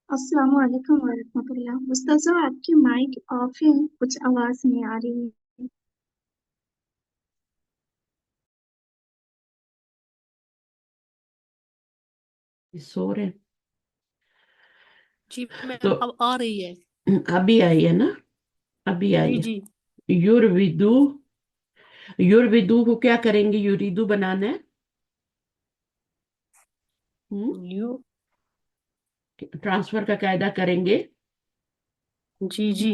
अस्सलाम वालेकुम वरहमतुल्लाह। मुस्तज़ा आपकी माइक ऑफ है, कुछ आवाज नहीं आ रही है। सो रहे जी मैम, तो अब आ रही है। अभी आई है ना? अभी आई जी है। जी। युरविदु, युरविदु को क्या करेंगे? युरीदु बनाना है। यू। ट्रांसफर का कायदा करेंगे। जी जी।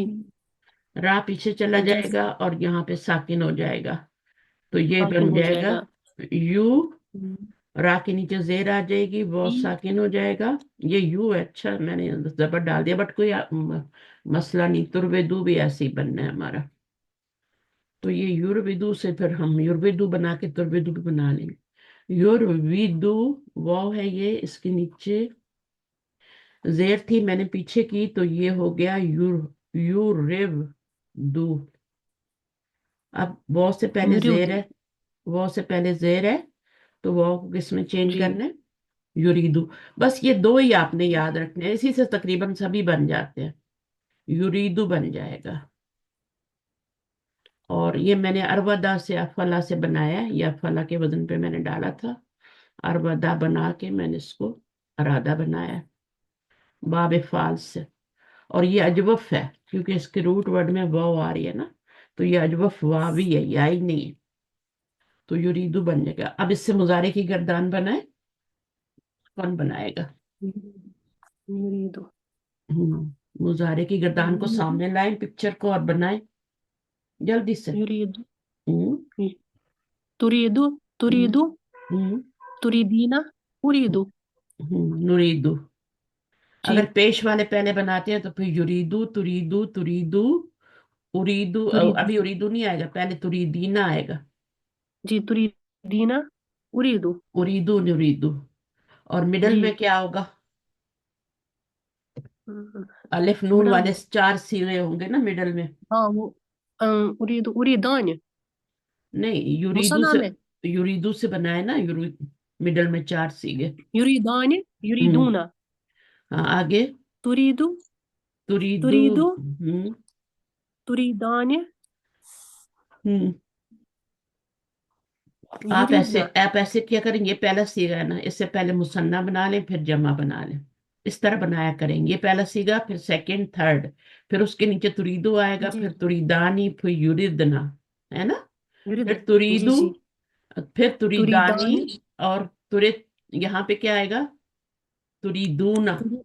रा पीछे चला जैसे जाएगा और यहाँ पे साकिन हो जाएगा, तो ये साकिन बन हो जाएगा जाएगा। यू। हम्म, रा के नीचे जेर आ जाएगी, वो ई। साकिन हो जाएगा। ये यू है। अच्छा, मैंने जबर डाल दिया, बट कोई मसला नहीं। तुर्वेदू भी ऐसे ही बनना है हमारा। तो ये युरविदु से फिर हम युरविदु बना के तुर्वेदू भी बना लेंगे। युरविदु वाव है ये, इसके नीचे जेर थी, मैंने पीछे की, तो ये हो गया युरिव दू। अब वाव से पहले जेर युरिदु। है, वाव से पहले जेर है, तो वाव को किसमें चेंज जी। करना है? युरीदू। बस ये दो ही आपने याद रखने हैं, इसी से तकरीबन सभी बन जाते हैं। युरीदू बन जाएगा। और ये मैंने अरवदा से अफला से बनाया है, ये अफला के वजन पे मैंने डाला था। अरवदा बना के मैंने इसको अरादा बनाया है, बाब फाल से। और ये अजवफ है, क्योंकि इसके रूट वर्ड में वाव आ रही है ना, तो ये अजवफ वावी है, या ही नहीं है। तो युरीदू बन जाएगा। अब इससे मुजारे की गर्दान बनाए, कौन बनाएगा? युरिदु। मुजारे की गर्दान को सामने लाएं पिक्चर को और बनाएं जल्दी से। युरिदु। हम्म तुरीदु। हम्म तुरीदु। हम्म तुरीदीना। उरीदु। नुरीदू। अगर जी। पेश वाले पहले बनाते हैं तो फिर युरीदू, तुरीदू, तुरीदू, उरीदू। तुरीदी। अभी उरीदू नहीं आएगा, पहले तुरीदीना आएगा। जी तुरीदीना। उरीदु। उरीदू, नुरीदू। और मिडल जी। में क्या होगा? हम्म, अलिफ नून मिडल वाले में। चार सिरे होंगे ना मिडल में। हाँ वो उरीदु उरीदान। नहीं, युरीदू मुसन्ना से, में। युरीदू से बनाए ना, मिडल में चार सीगे। युरीदान। हम्म युरीदूना। हाँ, आगे। तुरीदु। तुरीदू। तुरीदु। हम्म तुरीदान। हम्म युरीदना। आप ऐसे क्या करेंगे? ये पहला सीगा है ना, इससे पहले मुसन्ना बना लें, फिर जमा बना लें। इस तरह बनाया करेंगे। ये पहला सीगा, फिर सेकंड, थर्ड, फिर उसके नीचे तुरीदो आएगा, जी। फिर तुरीदानी, फिर युरिदना, है ना? युरीद। फिर जी तुरीदू, जी। फिर तुरीदानी, तुरीदान। और तुरिद। यहाँ पे क्या आएगा? तुरीदूना। तुरीदू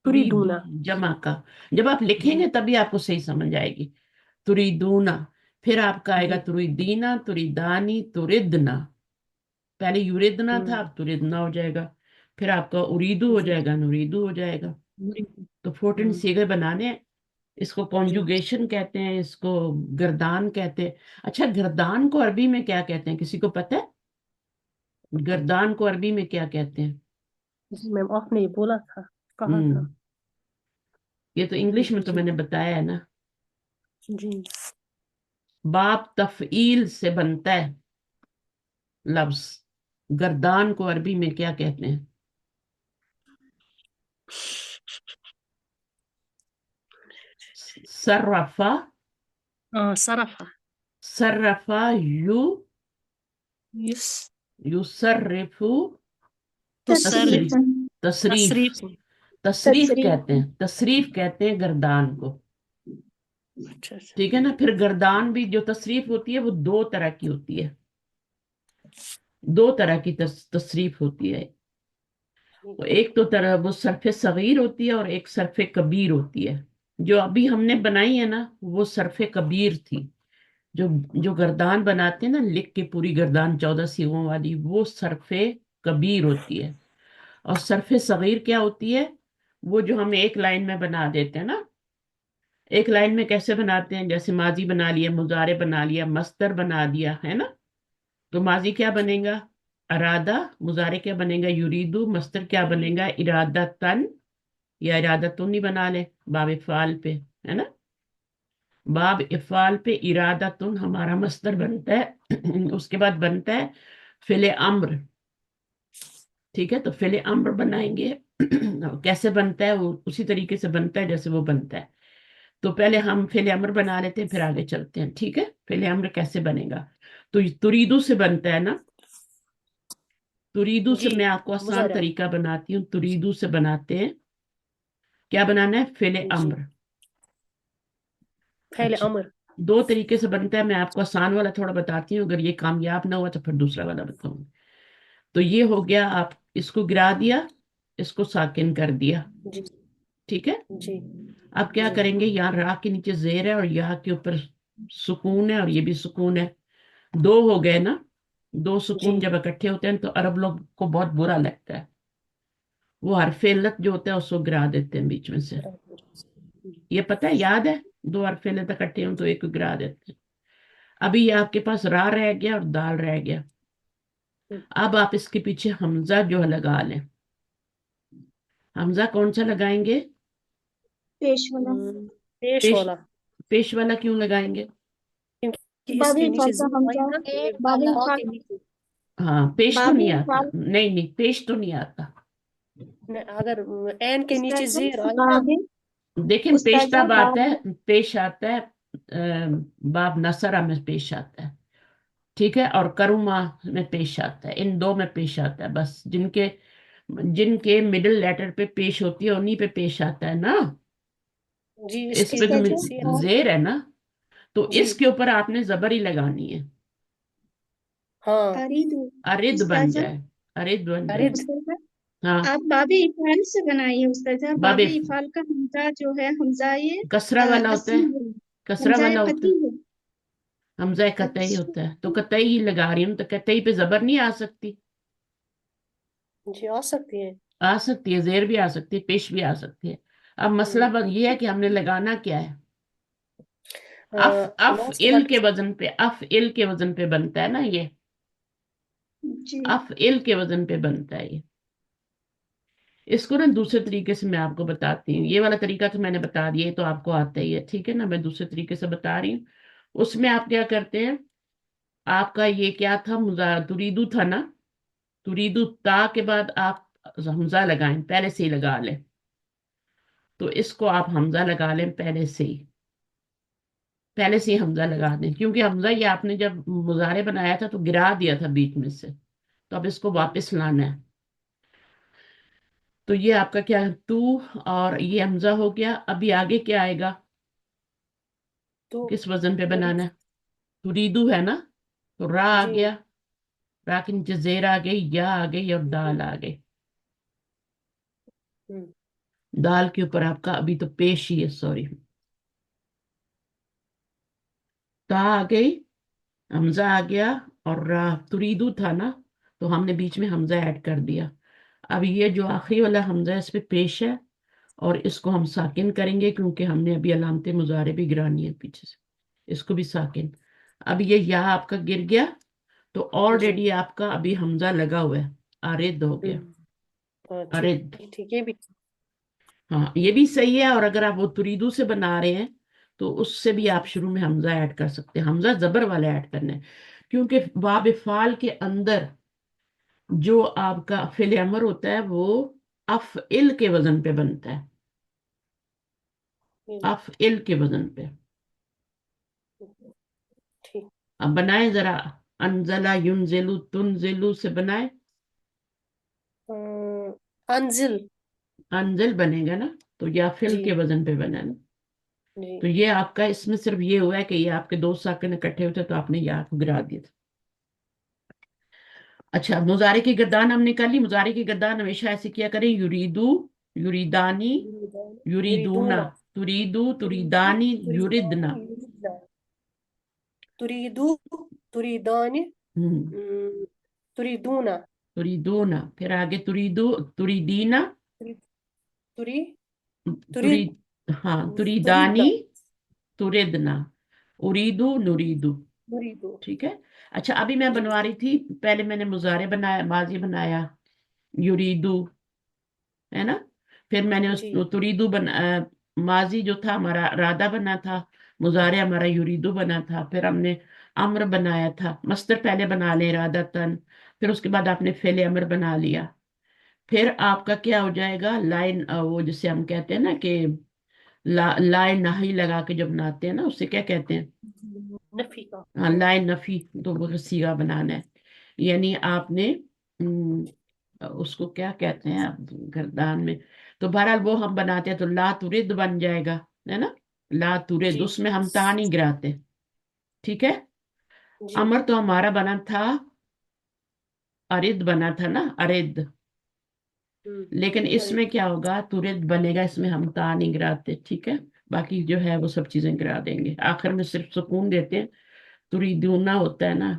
तुरीदूना। जमा का। जब आप जी लिखेंगे तभी आपको सही समझ आएगी। तुरीदूना। फिर आपका आएगा जी। तुरीदीना, तुरीदानी, तुरिदना। पहले युरिदना था, हम्म। अब तुरिदना हो जाएगा। फिर आपका उरीदू हो जी। जाएगा, नुरीदू हो जाएगा। युरीद। तो 14 हम्म। सीगे बनाने हैं। इसको जी। कॉन्जुगेशन कहते हैं, इसको गर्दान कहते हैं। अच्छा, गर्दान को अरबी में क्या कहते हैं, किसी को पता है? गर्दान को अरबी में क्या कहते हैं? जी मैम, आपने ये बोला था, कहा था। हम्म ये तो इंग्लिश में तो जी मैंने बताया है ना। जी। बाप तफईल से बनता है लफ्ज। गर्दान को अरबी में क्या कहते हैं? सर्रफा। सरफा। सर्रफा यू यस। युसर्रिफु। तसरी तसरीफ। तसरीफ। तशरीफ। तसरीफ तसरीफ। कहते हैं, तसरीफ कहते हैं गर्दान को। अच्छा अच्छा। ठीक है ना? फिर गर्दान भी जो तसरीफ होती है वो दो तरह की होती है। दो तरह की तसरीफ होती है। वो एक तो तरह वो सरफे सगीर होती है, और एक सरफे कबीर होती है। जो अभी हमने बनाई है ना, वो सरफे कबीर थी। जो जो गर्दान बनाते हैं ना, लिख के पूरी गर्दान 14 सीगों वाली, वो सरफे कबीर होती है। और सरफे सगीर क्या होती है? वो जो हम एक लाइन में बना देते हैं ना। एक लाइन में कैसे बनाते हैं? जैसे माजी बना लिया, मुजारे बना लिया, मस्तर बना दिया, है ना? तो माजी क्या बनेगा? अरादा। मुजारे क्या बनेगा? युरीदू। मस्तर क्या बनेगा? इरादा तन, या इरादा तुन ही बना ले, बाब इफ़ाल पे, है ना? बाब इफ़ाल पे इरादा तुन हमारा मस्तर बनता है। उसके बाद बनता है फिले अम्र। ठीक है, तो फिले अम्र बनाएंगे। कैसे बनता है, वो उसी तरीके से बनता है जैसे वो बनता है। तो पहले हम फेले अमर बना लेते हैं, फिर आगे चलते हैं, ठीक है। फेले अमर कैसे बनेगा, तो ये तुरीदू से बनता है ना। तुरीदू से जी मैं आपको आसान मुजारा। तरीका बनाती हूँ। तुरीदू से बनाते हैं, क्या बनाना है, फेले जी अम्र। फैल अच्छा, अमर। दो तरीके से बनता है, मैं आपको आसान वाला थोड़ा बताती हूँ, अगर ये कामयाब ना हुआ तो फिर दूसरा वाला बताऊंगी। तो ये हो गया, आप इसको गिरा दिया, इसको साकिन कर दिया, जी ठीक है। जी अब क्या जी करेंगे, यहाँ रा के नीचे जेर है और यहाँ के ऊपर सुकून है और ये भी सुकून है, दो हो गए ना। दो जी सुकून जब इकट्ठे होते हैं तो अरब लोग को बहुत बुरा लगता है, वो हरफ इल्लत जो होता है उसको गिरा देते हैं बीच में से। ये पता है, याद है, दो हरफ इल्लत इकट्ठे हों तो एक को गिरा देते हैं। अभी ये आपके पास रा रह गया और दाल रह गया। अब आप इसके पीछे हमजा जो है लगा लें। हमजा कौन सा लगाएंगे, पेश वाला। पेश पेश। वाला। पेश वाला क्यों लगाएंगे, क्योंकि बाबी इसके नीचे इफाल का जीरो हमजा। आएगा, ये बाबी फा इफाल। के नीचे। हाँ पेश तो बाबी नहीं आता, इफाल। नहीं नहीं पेश तो नहीं आता। अगर एन के नीचे उस्ताजा जीरो आए ना। बाबी। लेकिन पेश उस्ताजा तब आता बाबी। है, पेश आता है बाब नसरा में पेश आता है, ठीक है, और करुमा में पेश आता है, इन दो में पेश आता है बस। जिनके जिनके मिडिल लेटर पे पेश होती है उन्हीं पे पेश आता है ना। जी इस इसके पे तो नीचे उस्ताजा सी हाँ। जेर है ना, तो जी इसके ऊपर आपने जबर ही लगानी है, हाँ। अरीदू। अरिद बन उस्ताजा। जाए, अरिद बन अरे जाए। उस्ताजा हाँ, आप बाबी इफाल से बनाइए उस्ताजा। बाबे, बाबी इफाल का हमजा जो है हमजा ये कसरा वाला होता है, असली है। कसरा हमजा वाला होता है, कती है। हमजा कतई अच्छा। होता है, तो कतई ही लगा रही हूँ, तो कतई पे जबर नहीं आ सकती। जी आ सकती है। आ सकती है, जेर भी आ सकती है, पेश भी आ सकती है। अब मसला ये है कि हमने लगाना क्या है। अफ, अफ लास्ट इल वर्ड। के वजन पे, अफ इल के वजन पे बनता है ना ये, जी। अफ इल के वजन पे बनता है ये। इसको ना दूसरे तरीके से मैं आपको बताती हूँ, ये वाला तरीका तो मैंने बता दिया, ये तो आपको आता ही है, ठीक है ना। मैं दूसरे तरीके से बता रही हूँ। उसमें आप क्या करते हैं, आपका ये क्या था, तुरीदू था ना। तुरीदू ता के बाद आप हमजा लगाएं, पहले से ही लगा लें। तो इसको आप हमजा लगा लें पहले से ही, पहले से ही हमजा लगा दें, क्योंकि हमजा ये आपने जब मुजारे बनाया था तो गिरा दिया था बीच में से, तो अब इसको वापस लाना है। तो ये आपका क्या है, तू, और ये हमजा हो गया। अभी आगे क्या आएगा, तो किस वजन पे बनाना है, तुरीदू है ना, तो रा आ जी गया, रा के नीचे जेर आ गई, या आ गई और दाल आ गई। हम्म, दाल के ऊपर आपका अभी तो पेश ही है, सॉरी, ता आ गई, हमजा आ गया, और रा, तुरीदू था ना, तो हमने बीच में हमजा ऐड कर दिया। अब ये जो आखिरी वाला हमजा है इस पे पेश है, और इसको हम साकिन करेंगे क्योंकि हमने अभी अलामत मुजारे भी गिरानी है पीछे से, इसको भी साकिन। अब ये या आपका गिर गया, तो जी ऑलरेडी आपका अभी हमजा लगा हुआ है, अरिद हो गया, ठीक अरिद। ठीक, ये भी। हाँ ये भी सही है, और अगर आप वो तुरीदू से बना रहे हैं तो उससे भी आप शुरू में हमजा ऐड कर सकते हैं, हमजा जबर वाले ऐड करने हैं। क्योंकि वाब फाल के अंदर जो आपका फिल अमर होता है वो अफ इल के वजन पे बनता है, ये अफ इल के वजन पे। ठीक। अब बनाए जरा, अनजला युनजिलु तुनजिलु से बनाए, अंजिल। अनजिल बनेगा ना, तो या फिल जी के वजन पे बना ना। जी तो ये आपका इसमें सिर्फ ये हुआ है कि ये आपके दो साकिन इकट्ठे हुए थे तो आपने या को गिरा दिया था। अच्छा, मुजारे की गर्दान हमने कर ली। मुजारे की गर्दान हमेशा ऐसे किया करें, युरीदू, युरीदानी, युरीदूना, युरीदूना। तुरीदू, तुरीदू तुरीदानी, तुरीदानी युरिदना। युरिदना। तुरीदू तुरीदानी। हम्म, हम्म, तुरीदूना। तुरीदूना, फिर आगे तुरीदू, तुरीदीना, तुरी तुरी तुरी तुरी, हाँ तुरीदानी, तुरीदना। तुरिदना, उरीदू, नुरीदू, तुरीदू। ठीक है। अच्छा, अभी मैं जी बनवा रही थी, पहले मैंने मुजारे बनाया, माजी बनाया, युरीदू, है ना। फिर मैंने उस जी तुरीदू माजी जो था हमारा रादा बना था, मुजारे हमारा युरीदू बना था, फिर हमने अम्र बनाया था, मस्तर पहले बना ले रादा तन, फिर उसके बाद आपने फेले अमर बना लिया, پھر آپ کا کیا ہو جائے گا، لائن وہ جسے ہم کہتے ہیں نا کہ لائن نہی لگا کے جب بناتے ہیں نا، اسے کیا کہتے ہیں؟ نفی کا ہاں، لائن نفی. تو وہ سیگا بنانا ہے، یعنی آپ نے اس کو کیا کہتے ہیں آپ گردان میں. تو بہرحال وہ ہم بناتے ہیں تو لا ترد بن جائے گا، ہے نا. لا ترد، جی اس میں ہم تا نہیں گراتے. ٹھیک ہے. جی امر تو ہمارا بنا تھا، ارد بنا تھا نا، ارد. لیکن اس ارے میں کیا ہوگا، ترد بنے گا، اس میں ہم تا نہیں گراتے. ٹھیک ہے. باقی جو ہے وہ سب چیزیں گرا دیں گے، آخر میں صرف سکون دیتے ہیں. تریدونا ہوتا ہے نا،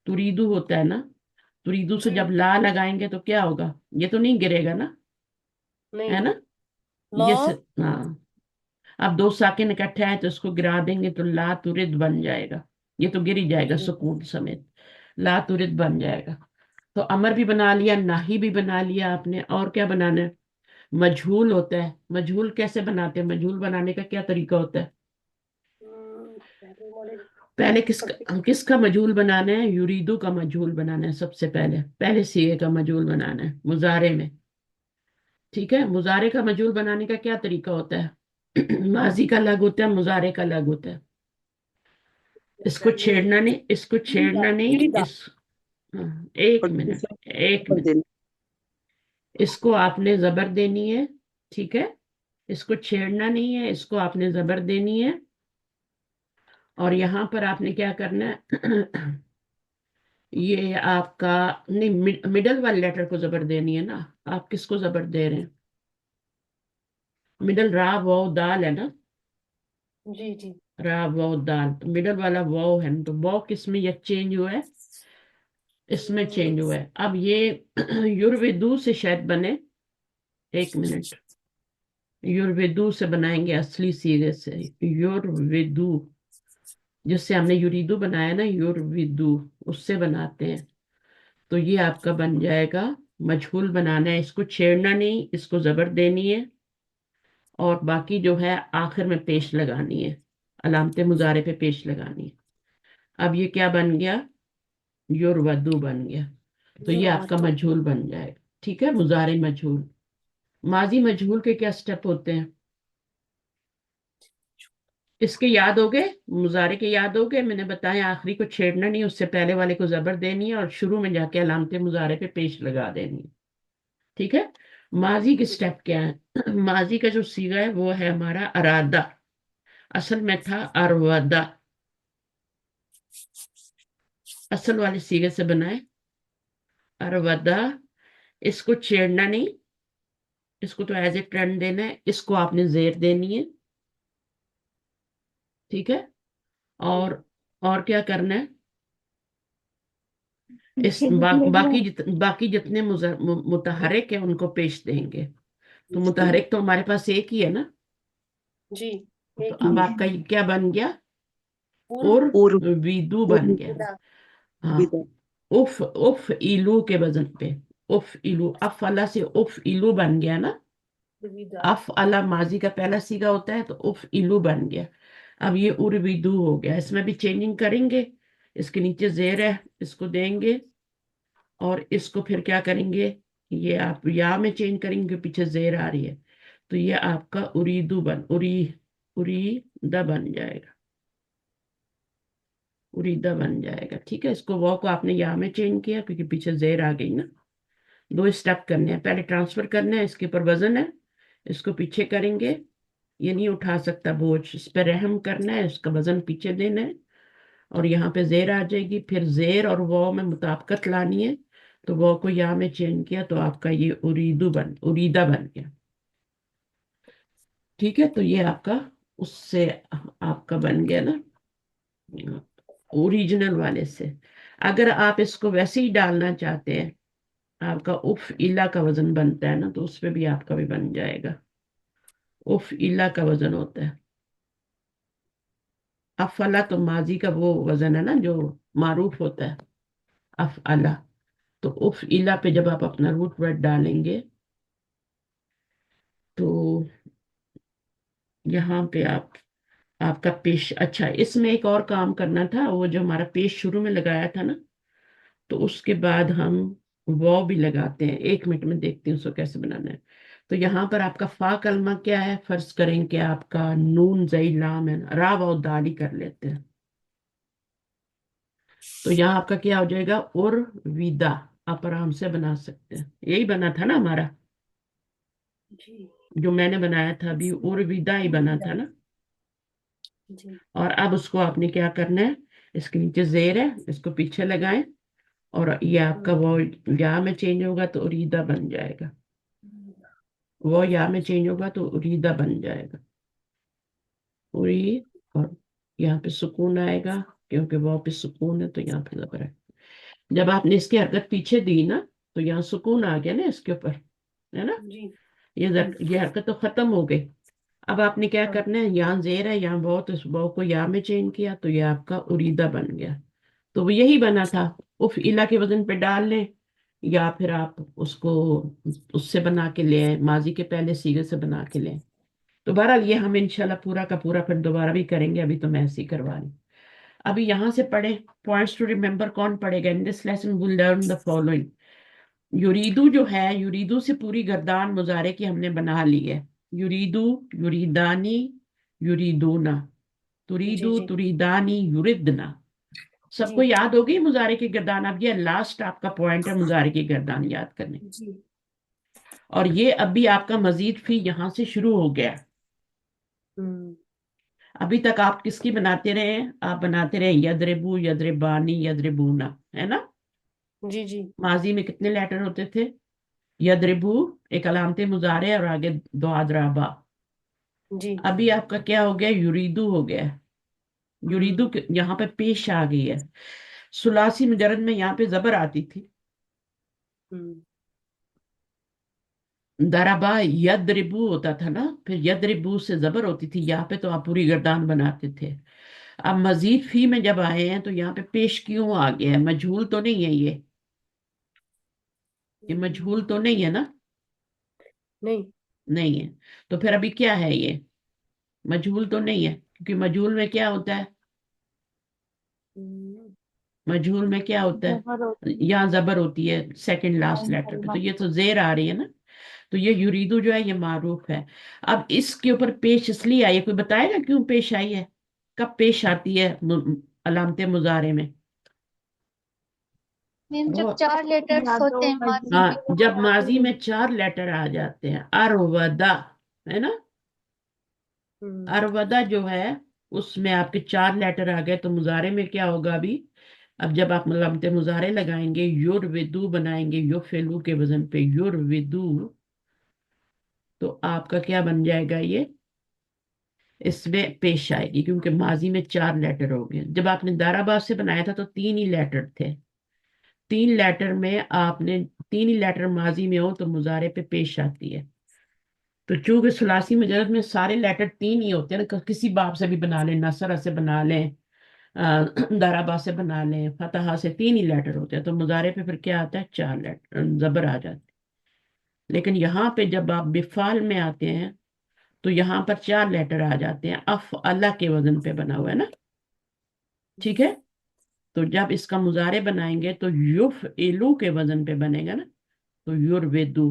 تریدو ہوتا ہے نا، تریدو سے جی جب لا لگائیں گے تو کیا ہوگا، یہ تو نہیں گرے گا نا، نہیں ہے نا. لا یہ ہاں. اب دو ساکن اکٹھے آئے تو اس کو گرا دیں گے تو لا ترد بن جائے گا. یہ تو گر ہی جائے گا جی سکون سمیت. لا ترد بن جائے گا. تو امر بھی بنا لیا، ناہی بھی بنا لیا آپ نے. اور کیا بنانا ہے؟ مجہول ہوتا ہے. مجہول کیسے بناتے ہیں؟ مجہول بنانے کا کیا طریقہ ہوتا ہے؟ پہلے والے پہلے کرتے کس کا مجہول بنانا ہے؟ یریدو کا مجہول بنانا ہے. سب سے پہلے سیغے کا مجہول بنانا ہے مضارع میں. ٹھیک ہے. مضارع کا مجہول بنانے کا کیا طریقہ ہوتا ہے؟ ماضی کا الگ ہوتا ہے، مضارع کا الگ ہوتا ہے. اس کو چھیڑنا نہیں، اس کو چھیڑنا نہیں. یریدا ہاں، ایک اور منٹ، دوسرا ایک پر منٹ. دینا. اس کو آپ نے زبر دینی ہے. ٹھیک ہے. اس کو چھیڑنا نہیں ہے، اس کو آپ نے زبر دینی ہے. اور یہاں پر آپ نے کیا کرنا ہے، یہ آپ کا نہیں، مڈل والے لیٹر کو زبر دینی ہے نا. آپ کس کو زبر دے رہے ہیں؟ مڈل را واو دال ہے نا. جی جی را واو دال، تو مڈل والا واو ہے نا، تو واو کس میں یہ چینج ہوا ہے؟ اس میں چینج ہوا ہے. اب یہ یورویدو سے شاید بنے. ایک منٹ. یورویدو سے بنائیں گے اصلی سیغے سے. یورویدو، جس سے ہم نے یریدو بنایا نا، یورویدو اس سے بناتے ہیں. تو یہ آپ کا بن جائے گا. مجہول بنانا ہے، اس کو چھیڑنا نہیں، اس کو زبر دینی ہے. اور باقی جو ہے آخر میں پیش لگانی ہے، علامت مضارع پہ پیش لگانی ہے. اب یہ کیا بن گیا؟ یورودو بن گیا. تو یہ آپ کا یوروادو مجہول بن جائے گا. ٹھیک ہے. مضارع مجہول. ماضی مجہول کے کیا سٹیپ ہوتے ہیں؟ اس کے یاد ہو گئے؟ مضارع کے یاد ہو گئے؟ میں نے بتایا آخری کو چھیڑنا نہیں، اس سے پہلے والے کو زبر دینی ہے، اور شروع میں جا کے علامت مضارع پہ پیش لگا دینی ہے. ٹھیک ہے. ماضی کے سٹیپ کیا ہے؟ ماضی کا جو سیغہ ہے وہ ہے ہمارا ارادہ. اصل میں تھا ارودا. اصل والے سیغے سے بنائے ارودا. اس کو چھیڑنا نہیں، اس کو تو ایز اے ٹرن دینا ہے. اس کو آپ نے زیر دینی ہے. ٹھیک ہے. اور کیا کرنا ہے؟ باقی جتنے متحرک ہیں ان کو پیش دیں گے. تو متحرک تو ہمارے پاس ایک ہی ہے نا. جی تو ایک اب ہی آپ کا یہ کیا بن گیا؟ پور اور اور ویدو بن گیا. ہاں. ودا. اف ایلو کے وزن پہ. اف ایلو، اف اللہ سے اف ایلو بن گیا نا. ودا اف اللہ ماضی کا پہلا سیگا ہوتا ہے، تو اف ایلو بن گیا. اب یہ ارویدو ہو گیا. اس میں بھی چینجنگ کریں گے. اس کے نیچے زیر ہے، اس کو دیں گے. اور اس کو پھر کیا کریں گے، یہ آپ یا میں چینج کریں گے، پیچھے زیر آ رہی ہے. تو یہ آپ کا اریدا بن جائے گا. اریدا بن جائے گا. ٹھیک ہے. اس کو وہ کو آپ نے یا میں چینج کیا کیونکہ پیچھے زیر آ گئی نا. دو اسٹیپ کرنے ہیں. پہلے ٹرانسفر کرنا ہے، اس کے اوپر وزن ہے، اس کو پیچھے کریں گے. یہ نہیں اٹھا سکتا بوجھ، اس پہ رحم کرنا ہے، اس کا وزن پیچھے دینا ہے. اور یہاں پہ زیر آ جائے گی. پھر زیر اور وہ میں مطابقت لانی ہے. تو وہ کو یا میں چینج کیا تو آپ کا یہ اریدا بن گیا. ٹھیک ہے. تو یہ آپ کا اس سے آپ کا بن گیا نا اوریجنل والے سے. اگر آپ اس کو ویسے ہی ڈالنا چاہتے ہیں، آپ کا اف الا کا وزن بنتا ہے نا، تو اس پہ بھی آپ کا بھی بن جائے گا. اف الا کا وزن ہوتا ہے. افعلا تو ماضی کا وہ وزن ہے نا جو معروف ہوتا ہے، افعلا. تو اف الا پہ جب آپ اپنا روٹ ورڈ ڈالیں گے تو یہاں پہ آپ کا پیش. اچھا، اس میں ایک اور کام کرنا تھا. وہ جو ہمارا پیش شروع میں لگایا تھا نا، تو اس کے بعد ہم वो भी लगाते हैं, 1 मिनट में देखती हूँ उसको कैसे बनाना है। तो यहाँ पर आपका फा कलमा क्या है, फर्ज करें कि आपका नून जई लाम है, रा वाव दाल ही कर लेते हैं। तो यहाँ आपका क्या हो जाएगा, उर विदा। आप आराम से बना सकते हैं, यही बना था ना हमारा, जी जो मैंने बनाया था अभी, उर विदा ही बना था ना। जी और अब उसको आपने क्या करना है, इसके नीचे जेर है, इसको पीछे लगाएं, और ये आपका वो या में चेंज होगा तो उरीदा बन जाएगा, वो या में चेंज होगा तो उरीदा बन जाएगा, उरी। और यहाँ पे सुकून आएगा, क्योंकि वो पे सुकून है तो यहाँ पे जबर है। जब आपने इसकी हरकत पीछे दी ना, तो यहाँ सुकून आ गया ना इसके ऊपर, है ना। जी ये हरकत तो खत्म हो गई। अब आपने क्या हाँ करना है, यहाँ जेर है, यहाँ वो, तो इस वो को या में चेंज किया तो ये आपका उरीदा बन गया। तो वो यही बना था, उफ इला के वजन पे डाल लें, या फिर आप उसको उससे बना के ले आए, माजी के पहले सीगे से बना के लें। तो बहरहाल ये हम इंशाल्लाह पूरा का पूरा फिर दोबारा भी करेंगे, अभी तो मैं ऐसे ही करवा रही हूँ। अभी यहाँ से पढ़े, पॉइंट्स टू रिमेम्बर कौन पढ़ेगा, in this lesson will learn the following. युरीदू जो है, युरीदू से पूरी गर्दान मुजारे की हमने बना ली है। युरीदू, युरीदानी, युरीदूना, जी तुरीदू, जी तुरीदानी, युरिदना। सबको जी याद होगी मुजारे की गर्दान। अब ये लास्ट आपका पॉइंट है मुजारे की गर्दान याद करने। जी और ये अभी आपका मजीद फी यहां से शुरू हो गया। हम्म अभी तक आप किसकी बनाते रहे हैं, आप बनाते रहे यदरिबू, यदरिबानी, यदरिबूना, है ना। जी जी माजी में कितने लेटर होते थे, यदरिबू एक अलामते मुजारे और आगे दुआदराबा। जी अभी आपका क्या हो गया, युरीदू हो गया। युरीदू हम्म यहाँ पे पेश आ गई है। सुलासी मुजरद में यहाँ पे जबर आती थी, हम्म दराबा यदरिबू होता था ना, फिर यदरिबू से जबर होती थी, यहाँ पे तो आप पूरी गर्दान बनाते थे। अब मजीद फी में जब आए हैं तो यहाँ पे पेश क्यों आ गया है, मजहूल तो नहीं है ये मजहूल तो नहीं है ना। नहीं नहीं है। तो फिर अभी क्या है ये, मजहूल तो नहीं है, क्योंकि मजहूल में क्या होता है, हम्म मजहूल में क्या होता जबर है, होती यहाँ जबर होती है सेकंड लास्ट है लेटर पे, तो कलमा। ये तो जेर आ रही है ना। तो ये युरीदू जो है ये मारूफ है। अब इसके ऊपर पेश इसलिए आई है, कोई बताएगा क्यों पेश आई है, कब पेश आती है अलामते मुजारे में। मैम जब वो 4 लेटर्स यादो होते हैं माजी हाँ, में जब माजी वजादो। में 4 लेटर आ जाते हैं, अरवदा, है ना। हम्म अरवदा जो है उसमें आपके 4 लेटर आ गए, तो मुजारे में क्या होगा अभी। अब जब आप अलामते मुजारे लगाएंगे, युर विदू बनाएंगे यो फेलू के वजन पे, युर विदू, तो आपका क्या बन जाएगा ये, इसमें पेश आएगी, क्योंकि माजी में 4 लेटर हो गए। जब आपने दाराबाद से बनाया था तो 3 ही लेटर थे, 3 लेटर में आपने 3 ही लेटर माजी में हो तो मुजारे पे पेश आती है। तो चूंकि सुलासी मजरद में सारे लेटर 3 ही होते हैं ना, किसी बाब से भी बना लें, नसरा से बना लें, दाराबा से बना लें, फतहा से, 3 ही लेटर होते हैं, तो मुजारे पे फिर क्या आता है, 4 लेटर जबर आ जाते हैं। लेकिन यहाँ पे जब आप बिफाल में आते हैं तो यहाँ पर 4 लेटर आ जाते हैं, अफ अल्लाह के वजन पे बना हुआ है ना, ठीक है। तो जब इसका मुजारे बनाएंगे तो युफ इलू के वजन पे बनेगा ना, तो युरवेदू।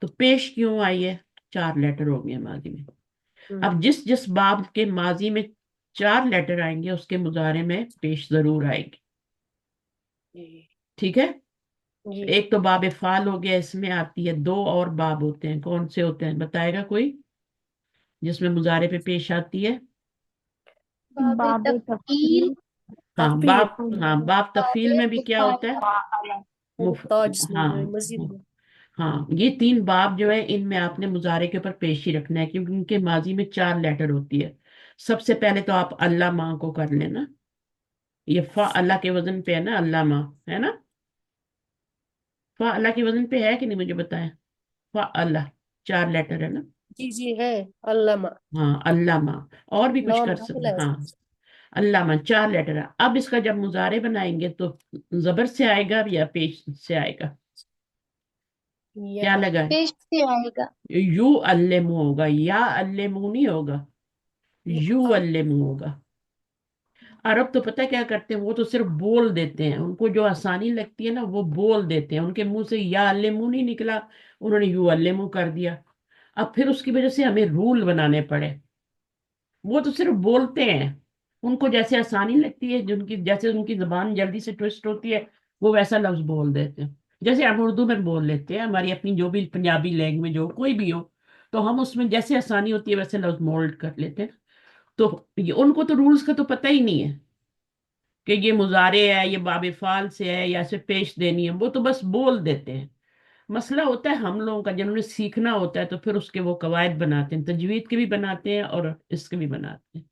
तो पेश क्यों आई है, 4 लेटर हो गए माजी में। अब हम्म जिस जिस बाब के माजी में 4 लेटर आएंगे उसके मुजारे में पेश जरूर आएगी, जी ठीक है। जी एक तो बाब फाल हो गया, इसमें आती है, 2 और बाब होते हैं, कौन से होते हैं बताएगा कोई, जिसमें मुजारे पे पेश आती है। बाबे बाबे तफकील तफसील। हाँ तफील बाब, हाँ बाब तफील बाबे में भी क्या होता है, मुफाला मुफ, मोहताज हाँ में मजीद में हाँ, ये 3 बाब जो है इनमें आपने मुजारे के ऊपर पेश ही रखना है, क्योंकि इनके माजी में 4 लेटर होती है। सबसे पहले तो आप अल्लाह माँ को कर लेना, ये फा अल्लाह के वजन पे है ना, अल्लाह माँ, है ना। फा अल्लाह के वजन पे है कि नहीं मुझे बताएं, फा अल्लाह 4 लेटर है ना। जी जी है अल्लामा हाँ अल्लाह माँ, और भी कुछ लॉन कर डबल सकते, है हाँ अल्लाह माँ 4 लेटर है। अब इसका जब मुजारे बनाएंगे तो जबर से आएगा या पेश से आएगा, या क्या लगा है, पेश से आएगा यू अल्लेमू होगा, या अल्लेमू नहीं होगा, यू अल्लेमू होगा। عرب تو پتہ کیا کرتے ہیں، وہ تو صرف بول دیتے ہیں، ان کو جو آسانی لگتی ہے نا وہ بول دیتے ہیں، ان کے منہ سے یا علمو نہیں نکلا، انہوں نے یو علمو کر دیا، اب پھر اس کی وجہ سے ہمیں رول بنانے پڑے۔ وہ تو صرف بولتے ہیں، ان کو جیسے آسانی لگتی ہے، جیسے ان کی زبان جلدی سے ٹوسٹ ہوتی ہے وہ ویسا لفظ بول دیتے ہیں، جیسے ہم اردو میں بول لیتے ہیں، ہماری اپنی جو بھی پنجابی لینگویج ہو کوئی بھی ہو، تو ہم اس میں جیسے آسانی ہوتی ہے ویسے لفظ مولڈ کر لیتے ہیں۔ تو ان کو تو رولز کا تو پتہ ہی نہیں ہے کہ یہ مضارع ہے، یہ باب فعل سے ہے، یا ایسے پیش دینی ہے، وہ تو بس بول دیتے ہیں۔ مسئلہ ہوتا ہے ہم لوگوں کا، جنہوں نے سیکھنا ہوتا ہے تو پھر اس کے وہ قواعد بناتے ہیں، تجوید کے بھی بناتے ہیں اور اس کے بھی بناتے ہیں۔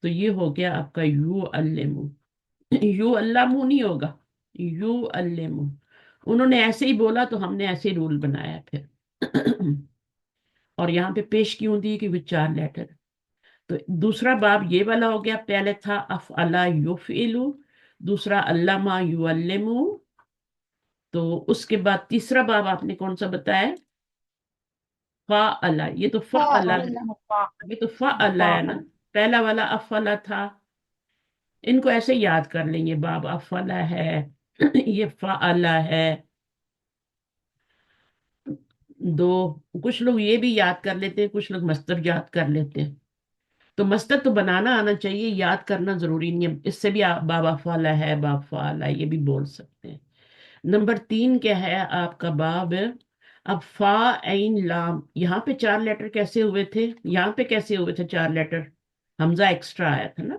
تو یہ ہو گیا آپ کا یو علمو۔ یو علمو نہیں ہوگا، یو علمو، انہوں نے ایسے ہی بولا تو ہم نے ایسے ہی رول بنایا پھر۔ اور یہاں پہ پیش کیوں دی کہ وہ 4 لیٹر۔ تو دوسرا باب یہ والا ہو گیا، پہلے تھا افعلا یفعلو، دوسرا علمہ یعلمو، تو اس کے بعد تیسرا باب آپ نے کون سا بتایا؟ فعلا، یہ تو فعلا ہے، یہ تو فعلا ہے نا، پہلا والا افعلا تھا، ان کو ایسے یاد کر لیں، یہ باب افعلا ہے، یہ فعلا ہے، دو۔ کچھ لوگ یہ بھی یاد کر لیتے ہیں، کچھ لوگ مصدر یاد کر لیتے ہیں، تو مصدر تو بنانا آنا چاہیے، یاد کرنا ضروری نہیں ہے، اس سے بھی آپ باب افعلا ہے، باب فعلا یہ بھی بول سکتے ہیں۔ نمبر 3 کیا ہے آپ کا باب؟ اب فا عین لام، یہاں پہ 4 لیٹر کیسے ہوئے تھے، یہاں پہ کیسے ہوئے تھے 4 لیٹر؟ حمزہ ایکسٹرا آیا تھا نا،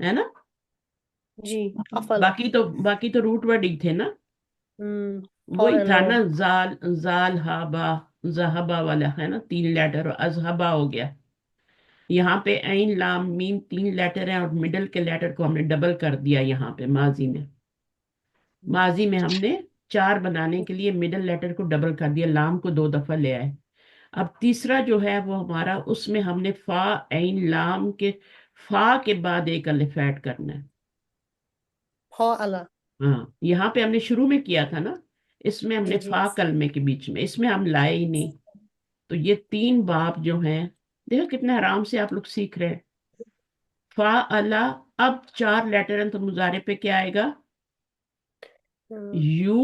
ہے نا؟ جی افلا باقی تو روٹ ورڈ ہی تھے نا، وہی تھا نا، زال زال ہابا زہبا والا ہے نا، 3 لیٹر، اور ازہبا ہو گیا۔ یہاں پہ عین لام میم 3 لیٹر ہیں، اور مڈل کے لیٹر کو ہم نے ڈبل کر دیا یہاں پہ ماضی میں۔ ماضی میں ہم نے 4 بنانے کے لیے مڈل لیٹر کو ڈبل کر دیا، لام کو 2 دفعہ لے آئے۔ اب تیسرا جو ہے وہ ہمارا، اس میں ہم نے فا عین لام کے فا کے بعد ایک الف ایڈ کرنا ہے۔ فعلا ہاں، یہاں پہ ہم نے شروع میں کیا تھا نا، اس میں ہم نے جی فا کلمے کے بیچ میں، اس میں ہم لائے ہی نہیں۔ تو یہ 3 باب جو ہیں، دیکھو کتنے آرام سے آپ لوگ سیکھ رہے ہیں۔ فا اللہ، اب 4 لیٹر ہیں تو مضارع پہ کیا آئے گا؟ یو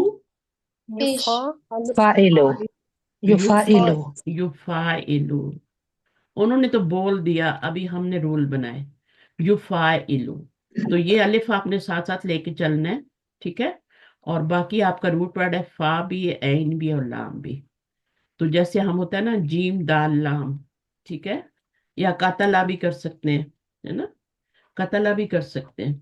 فائلو، یفائلو، یفائلو، انہوں نے تو بول دیا، ابھی ہم نے رول بنائے، یفائلو، تو یہ الف آپ نے ساتھ ساتھ لے کے چلنا ہے، ٹھیک ہے؟ اور باقی آپ کا روٹ ورڈ ہے فا بھی، عین بھی اور لام بھی، تو جیسے ہم ہوتا ہے نا جیم دال لام، ٹھیک ہے؟ یا قاتلہ بھی کر سکتے ہیں، ہے نا، قتلہ بھی کر سکتے ہیں،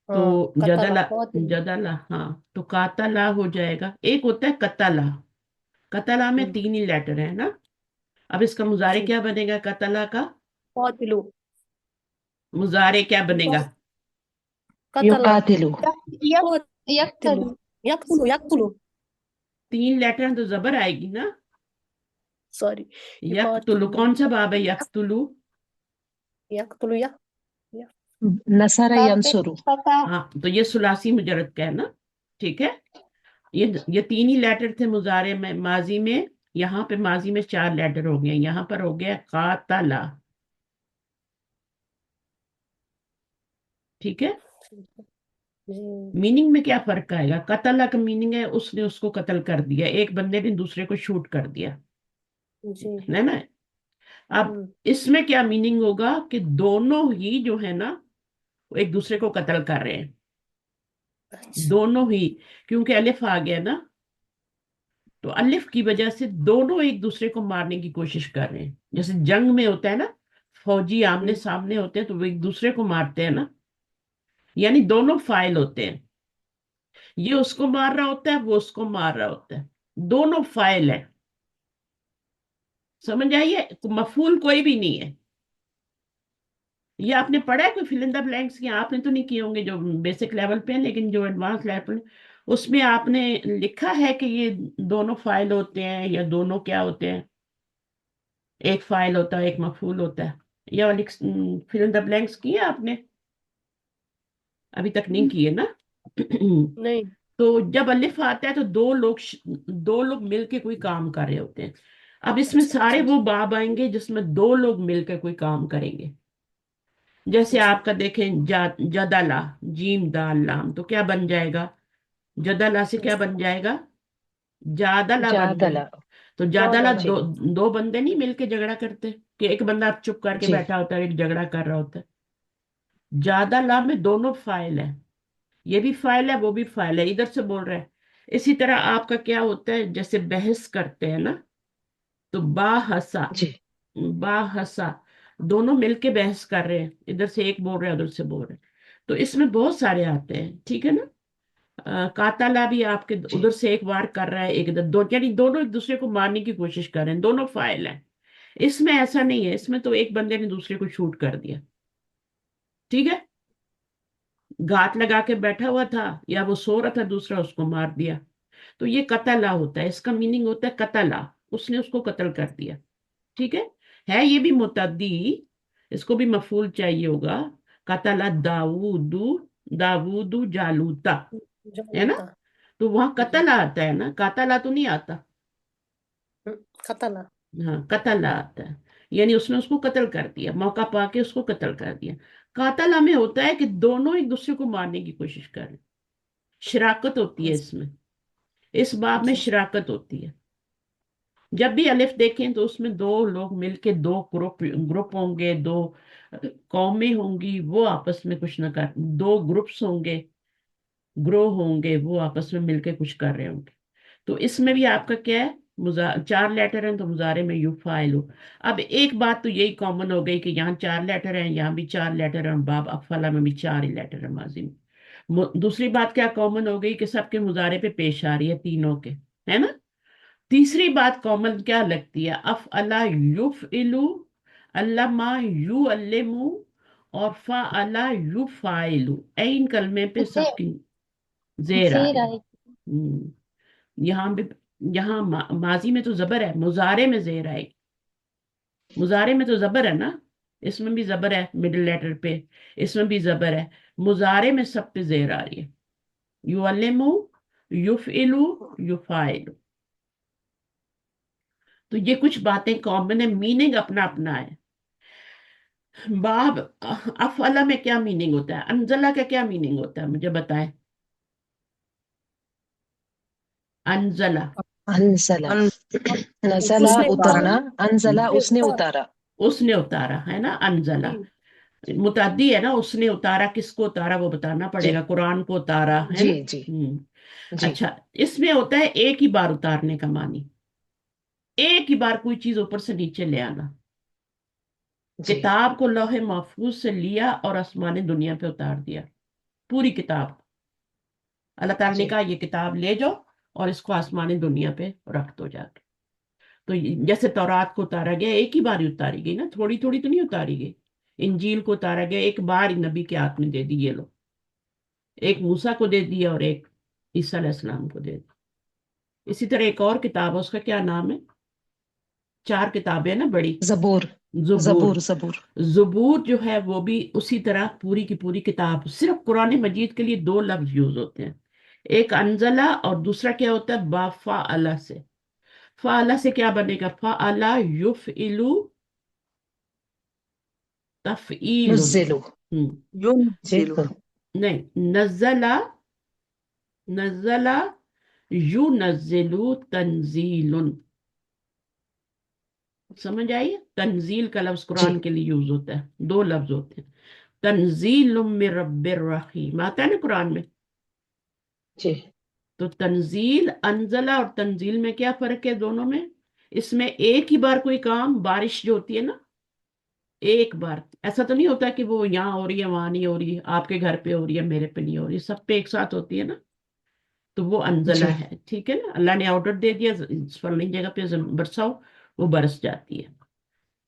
تو جدلا، جدلا، ہاں، تو قاتلہ ہو جائے گا۔ ایک ہوتا ہے قتلہ، قتلہ میں 3 ہی لیٹر ہے نا، اب اس کا مضارع کیا بنے گا؟ قتلہ کا قاتلو مضارع کیا بنے گا؟ یقاتلو، یقتلو، یقتلو یقتلو 3 لیٹر ہیں تو زبر آئے گی نا، سوری یقتلو، کون سا باب ہے یقتلو؟ یقتلو نصر ینصرو، ہاں، تو یہ ثلاثی مجرد کا ہے نا، ٹھیک ہے؟ یہ 3 ہی لیٹر تھے مضارع میں، ماضی میں، یہاں پہ ماضی میں 4 لیٹر ہو گئے، یہاں پر ہو گیا قاتلہ، ٹھیک ہے؟ میننگ میں کیا فرق آئے گا؟ قتلہ کا میننگ ہے اس نے اس کو قتل کر دیا، ایک بندے نے دوسرے کو شوٹ کر دیا، ہے نا؟ اب اس میں کیا میننگ ہوگا کہ دونوں ہی جو ہے نا وہ ایک دوسرے کو قتل کر رہے ہیں، دونوں ہی، کیونکہ الف آ گیا نا، تو الف کی وجہ سے دونوں ایک دوسرے کو مارنے کی کوشش کر رہے ہیں، جیسے جنگ میں ہوتا ہے نا، فوجی آمنے سامنے ہوتے ہیں تو وہ ایک دوسرے کو مارتے ہیں نا، یعنی دونوں فائل ہوتے ہیں، یہ اس کو مار رہا ہوتا ہے، وہ اس کو مار رہا ہوتا ہے، دونوں فائل ہے، سمجھ آئیے؟ مفعول کوئی بھی نہیں ہے۔ یہ آپ نے پڑھا ہے کوئی فل ان دا بلینکس؟ کی آپ نے تو نہیں کیے ہوں گے جو بیسک لیول پہ ہیں، لیکن جو ایڈوانس لیول پہ اس میں آپ نے لکھا ہے کہ یہ دونوں فائل ہوتے ہیں، یا دونوں کیا ہوتے ہیں، ایک فائل ہوتا ہے ایک مفعول ہوتا ہے، یا فل ان دا بلینکس کیے آپ نے؟ ابھی تک نہیں کیے نا؟ نہیں تو جب الف آتا ہے تو دو لوگ مل کے کوئی کام کر رہے ہوتے ہیں، اب اس میں سارے وہ باب آئیں گے جس میں 2 لوگ مل کے کوئی کام کریں گے، جیسے آپ کا دیکھیں جدلا، جیم دال لام، تو کیا بن جائے گا؟ جدلا سے کیا بن جائے گا؟ جادلا بن جائے. جادلا. تو جادلا جی دو بندے نہیں مل کے جھگڑا کرتے کہ ایک بندہ چپ کر کے جی بیٹھا ہوتا ہے ایک جھگڑا کر رہا ہوتا ہے. جادلا میں دونوں فائل ہیں، یہ بھی فائل ہے وہ بھی فائل ہے، ادھر سے بول رہے ہیں. اسی طرح آپ کا کیا ہوتا ہے، جیسے بحث کرتے ہیں نا، تو باحثا، جی باحثا، دونوں مل کے بحث کر رہے ہیں، ادھر سے ایک بول رہے ہیں ادھر سے بول رہے ہیں. تو اس میں بہت سارے آتے ہیں، ٹھیک ہے نا. قاتلہ بھی آپ کے جی ادھر سے ایک وار کر رہا ہے ایک ادھر، دو یعنی دونوں ایک دوسرے کو مارنے کی کوشش کر رہے ہیں، دونوں فائل ہیں. اس میں ایسا نہیں ہے، اس میں تو ایک بندے نے دوسرے کو شوٹ کر دیا، ٹھیک ہے. گھات لگا کے بیٹھا ہوا تھا یا وہ سو رہا تھا، دوسرا اس کو مار دیا. تو یہ قتلہ ہوتا ہے، اس کا میننگ ہوتا ہے قتلہ، اس نے اس کو قتل کر دیا، ٹھیک ہے یہ بھی متعدی، اس کو بھی مفعول چاہیے ہوگا. قتل داود، داود جالوتا، ہے نا. جالوتا. تو وہاں قتل آتا ہے نا، قاتلہ تو نہیں آتا. قتل. ہاں قتل آتا ہے، یعنی اس نے اس کو قتل کر دیا، موقع پا کے اس کو قتل کر دیا. قاتلہ میں ہوتا ہے کہ دونوں ایک دوسرے کو مارنے کی کوشش کر رہے ہیں، شراکت ہوتی ہے اس میں، اس باب میں شراکت ہوتی ہے. جب بھی الف دیکھیں تو اس میں دو لوگ مل کے دو گروپ ہوں گے، دو قومیں ہوں گی، وہ آپس میں کچھ نہ کر، دو گروپس ہوں گے، گروہ ہوں گے، وہ آپس میں مل کے کچھ کر رہے ہوں گے. تو اس میں بھی آپ کا کیا ہے، چار لیٹر ہیں تو مضارع میں یفعل ہو. اب ایک بات تو یہی کامن ہو گئی کہ یہاں چار لیٹر ہیں، یہاں بھی چار لیٹر ہیں، اور باب افعل میں بھی چار ہی لیٹر ہیں ماضی میں. دوسری بات کیا کامن ہو گئی کہ سب کے مضارع پہ پیش آ رہی ہے تینوں کے، ہے نا. تیسری بات کامن کیا لگتی ہے، افعل یفعل، علما یعلم، اور فعل یفعل، این کلمے پہ سب کی زیر آ زیر رہی ہے. آئے ہم، یہاں بھی، یہاں ماضی میں تو زبر ہے، مضارع میں زیر آئے گی. مضارع میں تو زبر ہے نا، اس میں بھی زبر ہے مڈل لیٹر پہ، اس میں بھی زبر ہے. مضارع میں سب پہ زیر آ رہی ہے، یعلم، یفعل، یفعل. تو یہ کچھ باتیں کامن ہے، میننگ اپنا اپنا ہے. باب افعل میں کیا میننگ ہوتا ہے، انزلہ کا کیا میننگ ہوتا ہے مجھے بتائیں. انزلہ، انزلا. اس نزلا نے اترنا، انزلا اتارا. اس نے اتارا. اس نے اتارا ہے نا، انزلہ متعدی ہے نا، اس نے اتارا، کس کو اتارا وہ بتانا پڑے جی گا، قرآن کو اتارا ہے جی نا. جی جی اچھا، اس میں ہوتا ہے ایک ہی بار اتارنے کا معنی، ایک ہی بار کوئی چیز اوپر سے نیچے لے آنا. جی کتاب کو لوح محفوظ سے لیا اور آسمان دنیا پہ اتار دیا، پوری کتاب. اللہ تعالیٰ نے جی کہا یہ کتاب لے جاؤ اور اس کو آسمان دنیا پہ رکھ دو جا کے. تو جیسے تورات کو اتارا گیا ایک ہی بار ہی اتاری گئی نا، تھوڑی تھوڑی تو نہیں اتاری گئی. انجیل کو اتارا گیا ایک بار ہی، نبی کے ہاتھ میں دے دی یہ لو، ایک موسیٰ کو دے دیا اور ایک عیسیٰ علیہ السلام کو دے دیا. اسی طرح ایک اور کتاب ہے، اس کا کیا نام ہے، چار کتابیں نا بڑی، زبور. زبور. زبور زبور. زبور جو ہے وہ بھی اسی طرح پوری کی پوری کتاب. صرف قرآن مجید کے لیے دو لفظ یوز ہوتے ہیں، ایک انزلہ اور دوسرا کیا ہوتا ہے با فعل سے. فعل سے کیا بنے گا، فعل یفعل تفعیل. نزلو. جی نہیں، نزلہ، نزلہ ینزل تنزیل. سمجھ آئیے، تنزیل کا لفظ جی قرآن کے لیے یوز ہوتا ہے، دو لفظ ہوتے ہیں. تنزیل من رب الرحیم آتا ہے نا قرآن میں. جی تو تنزیل، انزلہ اور تنزیل میں کیا فرق ہے دونوں میں، اس میں ایک ہی بار کوئی کام، بارش جو ہوتی ہے نا، ایک بار، ایسا تو نہیں ہوتا کہ وہ یہاں ہو رہی ہے وہاں نہیں ہو رہی ہے، آپ کے گھر پہ ہو رہی ہے میرے پہ نہیں ہو رہی، سب پہ ایک ساتھ ہوتی ہے نا. تو وہ انزلہ جی ہے، ٹھیک ہے نا. اللہ نے آرڈر دے دیا فلانی جگہ پہ برساؤ، وہ برس جاتی ہے،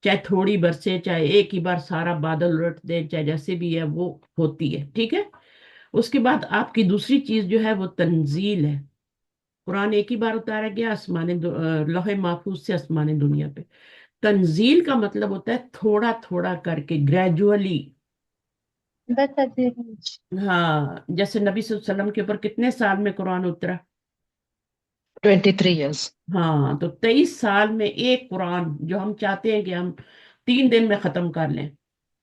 چاہے تھوڑی برسے، چاہے ایک ہی بار سارا بادل الٹ دے، چاہے جیسے بھی ہے وہ ہوتی ہے، ٹھیک ہے. اس کے بعد آپ کی دوسری چیز جو ہے وہ تنزیل ہے. قرآن ایک ہی بار اتارا گیا لوح محفوظ سے آسمان دنیا پہ. تنزیل کا مطلب ہوتا ہے تھوڑا تھوڑا کر کے، گریجولی. بتدریج. ہاں، جیسے نبی صلی اللہ علیہ وسلم کے اوپر کتنے سال میں قرآن اترا، 23 years. ہاں. تو 23 سال میں ایک قرآن جو ہم چاہتے ہیں کہ ہم 3 دن میں ختم کر لیں،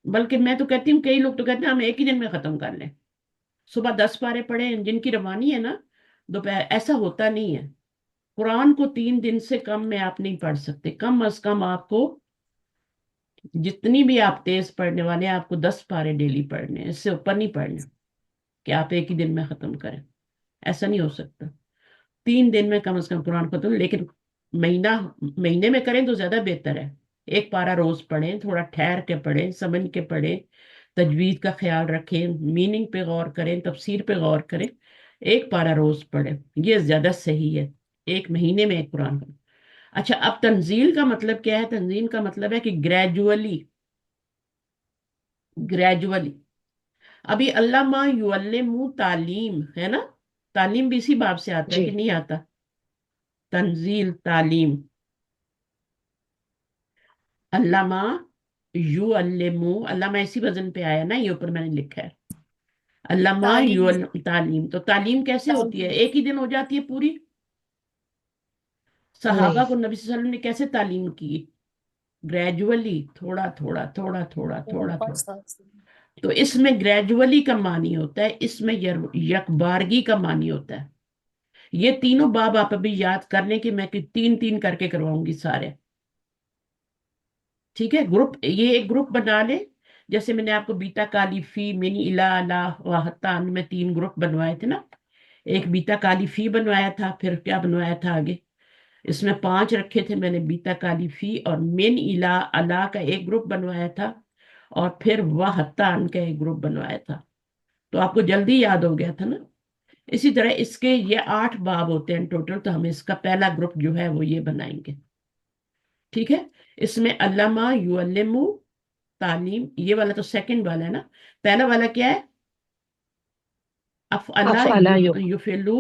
بلکہ میں تو کہتی ہوں کئی لوگ تو کہتے ہیں ہم ایک ہی دن میں ختم کر لیں، صبح 10 پارے پڑھیں جن کی روانی ہے نا دوپہر، ایسا ہوتا نہیں ہے۔ قرآن کو 3 دن سے کم میں آپ نہیں پڑھ سکتے، کم از کم آپ کو جتنی بھی آپ تیز پڑھنے والے ہیں آپ کو 10 پارے ڈیلی پڑھنے ہیں، اس سے اوپر نہیں پڑھنے کہ آپ ایک ہی دن میں ختم کریں، ایسا نہیں ہو سکتا۔ 3 دن میں کم از کم قرآن ختم، لیکن مہینے میں کریں تو زیادہ بہتر ہے۔ ایک پارا روز پڑھیں، تھوڑا ٹھہر کے پڑھیں، سمجھ کے پڑھیں، تجوید کا خیال رکھیں، میننگ پہ غور کریں، تفسیر پہ غور کریں، ایک پارا روز پڑھیں، یہ زیادہ صحیح ہے، ایک مہینے میں ایک قرآن ختم۔ اچھا، اب تنزیل کا مطلب کیا ہے؟ تنزیل کا مطلب ہے کہ گریجولی، گریجولی۔ ابھی علامہ یعلم تعلیم ہے نا، تعلیم بھی اسی باب سے آتا ہے کہ جی نہیں آتا؟ تنزیل، تعلیم، علامہ یعلم، علامہ اسی وزن پہ آیا نا، یہ اوپر میں نے لکھا ہے علامہ تعلیم یعلم تعلیم۔ تو تعلیم کیسے ہوتی ہے؟ تعلیم ایک ہی دن ہو جاتی ہے پوری؟ صحابہ نہیں کو نبی صلی اللہ علیہ وسلم نے کیسے تعلیم کی؟ گریجولی، تھوڑا تھوڑا تھوڑا تھوڑا تھوڑا تھوڑا۔ 5 سال سے تو اس میں گریجولی کا معنی ہوتا ہے، اس میں یکبارگی کا معنی ہوتا ہے۔ یہ تینوں باب آپ ابھی یاد کرنے کے، میں 3 کر کے کرواؤں گی سارے، ٹھیک ہے؟ گروپ، یہ ایک گروپ بنا لے، جیسے میں نے آپ کو بیتا کالی فی منی الا الا واحتان میں 3 گروپ بنوائے تھے نا، ایک بیتا کالی فی بنوایا تھا، پھر کیا بنوایا تھا آگے، اس میں 5 رکھے تھے میں نے، بیتا کالی فی اور من الا الا کا ایک گروپ بنوایا تھا، اور پھر واحتان کا ایک گروپ بنوایا تھا، تو آپ کو جلدی یاد ہو گیا تھا نا۔ اسی طرح اس کے یہ 8 باب ہوتے ہیں ٹوٹل، تو ہم اس کا پہلا گروپ جو ہے وہ یہ بنائیں گے، ٹھیک ہے؟ اس میں علامہ یعلم تعلیم، یہ والا تو سیکنڈ والا ہے نا، پہلا والا کیا ہے؟ افعلا افعلا یفعلو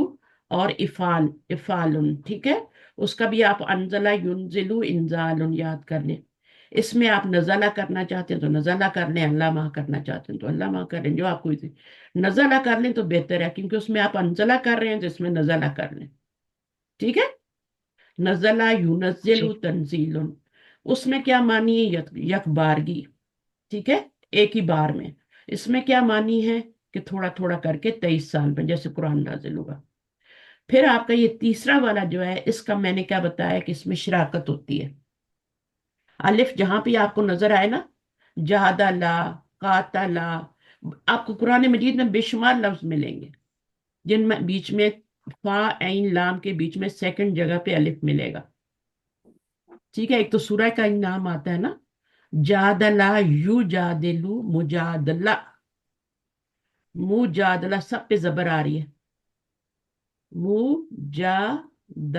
اور افعال، ٹھیک ہے؟ اس کا بھی آپ انزلہ ینزلو انزال یاد کر لیں۔ اس میں آپ نزلہ کرنا چاہتے ہیں تو نزلہ کر لیں، علامہ کرنا چاہتے ہیں تو علامہ کر لیں، جو آپ کو نزلہ کر لیں تو بہتر ہے، کیونکہ اس میں آپ انزلہ کر رہے ہیں تو اس میں نزلہ کر لیں، ٹھیک ہے؟ نزلہ جی ینزل تنزیل، اس میں کیا معنی ہے؟ یک بارگی، ٹھیک ہے، ایک ہی بار میں۔ اس میں کیا معنی ہے؟ کہ تھوڑا تھوڑا کر کے 23 سال میں، جیسے قرآن نازل ہوا۔ پھر آپ کا یہ تیسرا والا جو ہے، اس کا میں نے کیا بتایا کہ اس میں شراکت ہوتی ہے۔ الف جہاں پہ آپ کو نظر آئے نا، جہاد لا، قاتلا، آپ کو قرآن مجید میں بے شمار لفظ ملیں گے جن میں بیچ میں فا عین لام کے بیچ میں سیکنڈ جگہ پہ الف ملے گا، ٹھیک ہے؟ ایک تو سورہ کا ہی نام آتا ہے نا، جادلہ، یو جادلو، مجادلہ، مجادلہ سب پہ زبر آ رہی ہے، مجادلہ،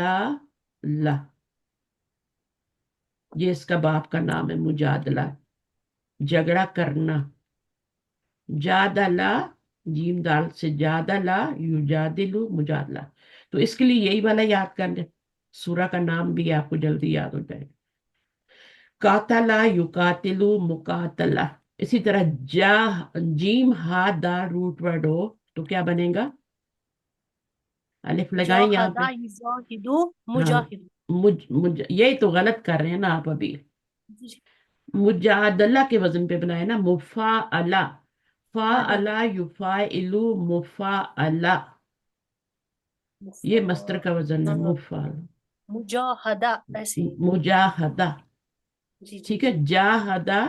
یہ اس کا باپ کا نام ہے، مجادلہ، جھگڑا کرنا، جادلہ، جیم دال سے جادلہ، یجادلو، مجادلہ۔ تو اس کے لیے یہی والا یاد کر لیں، سورہ کا نام بھی آپ کو جلدی یاد ہو جائے گا، قاتلہ یقاتلو، مقاتلہ۔ اسی طرح جیم ہا دا روٹ ورڈ ہو تو کیا بنے گا؟ الف لگائیں یہاں پہ، جاہدہ یجاہدو ہاں، مجاہد یہی تو غلط کر رہے ہیں نا آپ ابھی، مجادلہ کے وزن پہ بنائے نا، مفاعلہ، فاعلہ یفاعلو، مفاعلہ، یہ مصدر کا وزن ہے، مفعل، مجاہدہ ایسے ہی مجاہدہ، جی ٹھیک ہے؟ جاہدہ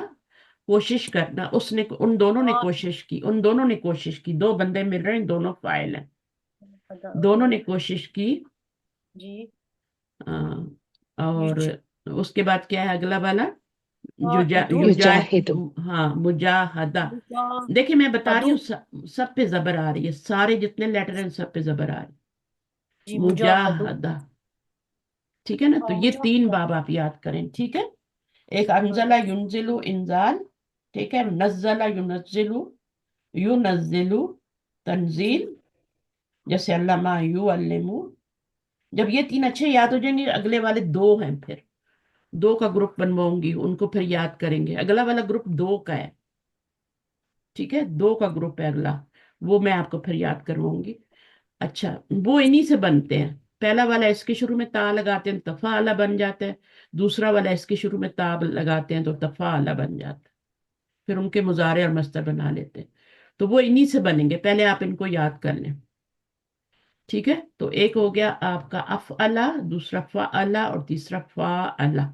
کوشش کرنا، اس نے، ان دونوں نے کوشش کی، ان دونوں نے کوشش کی، 2 بندے مل رہے ہیں، دونوں فاعل ہیں، دونوں نے کوشش کی، جی اور اس کے بعد کیا ہے اگلا والا؟ یجاہدو یجاہد ہاں، مجاہدہ۔ مجاہدو دیکھیں میں بتا رہی ہوں سب پہ زبر آ رہی ہے، سارے جتنے لیٹر ہیں سب پہ زبر آ رہی جی ہے، مجاہدو مجاہدہ، ٹھیک ہے نا؟ تو یہ 3 باب آپ یاد کریں، ٹھیک ہے؟ ایک انزلہ ینزلو انزال، ٹھیک ہے؟ نزلہ ینزلو، ینزلو تنزیل، جیسے علامہ یعلمو۔ جب یہ 3 اچھے یاد ہو جائیں گے، اگلے والے 2 ہیں، پھر 2 کا گروپ بنواؤں گی، ان کو پھر یاد کریں گے، اگلا والا گروپ 2 کا ہے، ٹھیک ہے؟ 2 کا گروپ ہے اگلا، وہ میں آپ کو پھر یاد کرواؤں گی۔ اچھا، وہ انہی سے بنتے ہیں، پہلا والا اس کے شروع میں تا لگاتے ہیں تفاعلہ بن جاتا ہے، دوسرا والا اس کے شروع میں تا لگاتے ہیں تو تفاعلہ بن جاتا ہے، پھر ان کے مضارع اور مصدر بنا لیتے ہیں. تو وہ انہی سے بنیں گے، پہلے آپ ان کو یاد کر لیں. ٹھیک ہے، تو ایک ہو گیا آپ کا افعلا، دوسرا فعلا اور تیسرا فاعلا.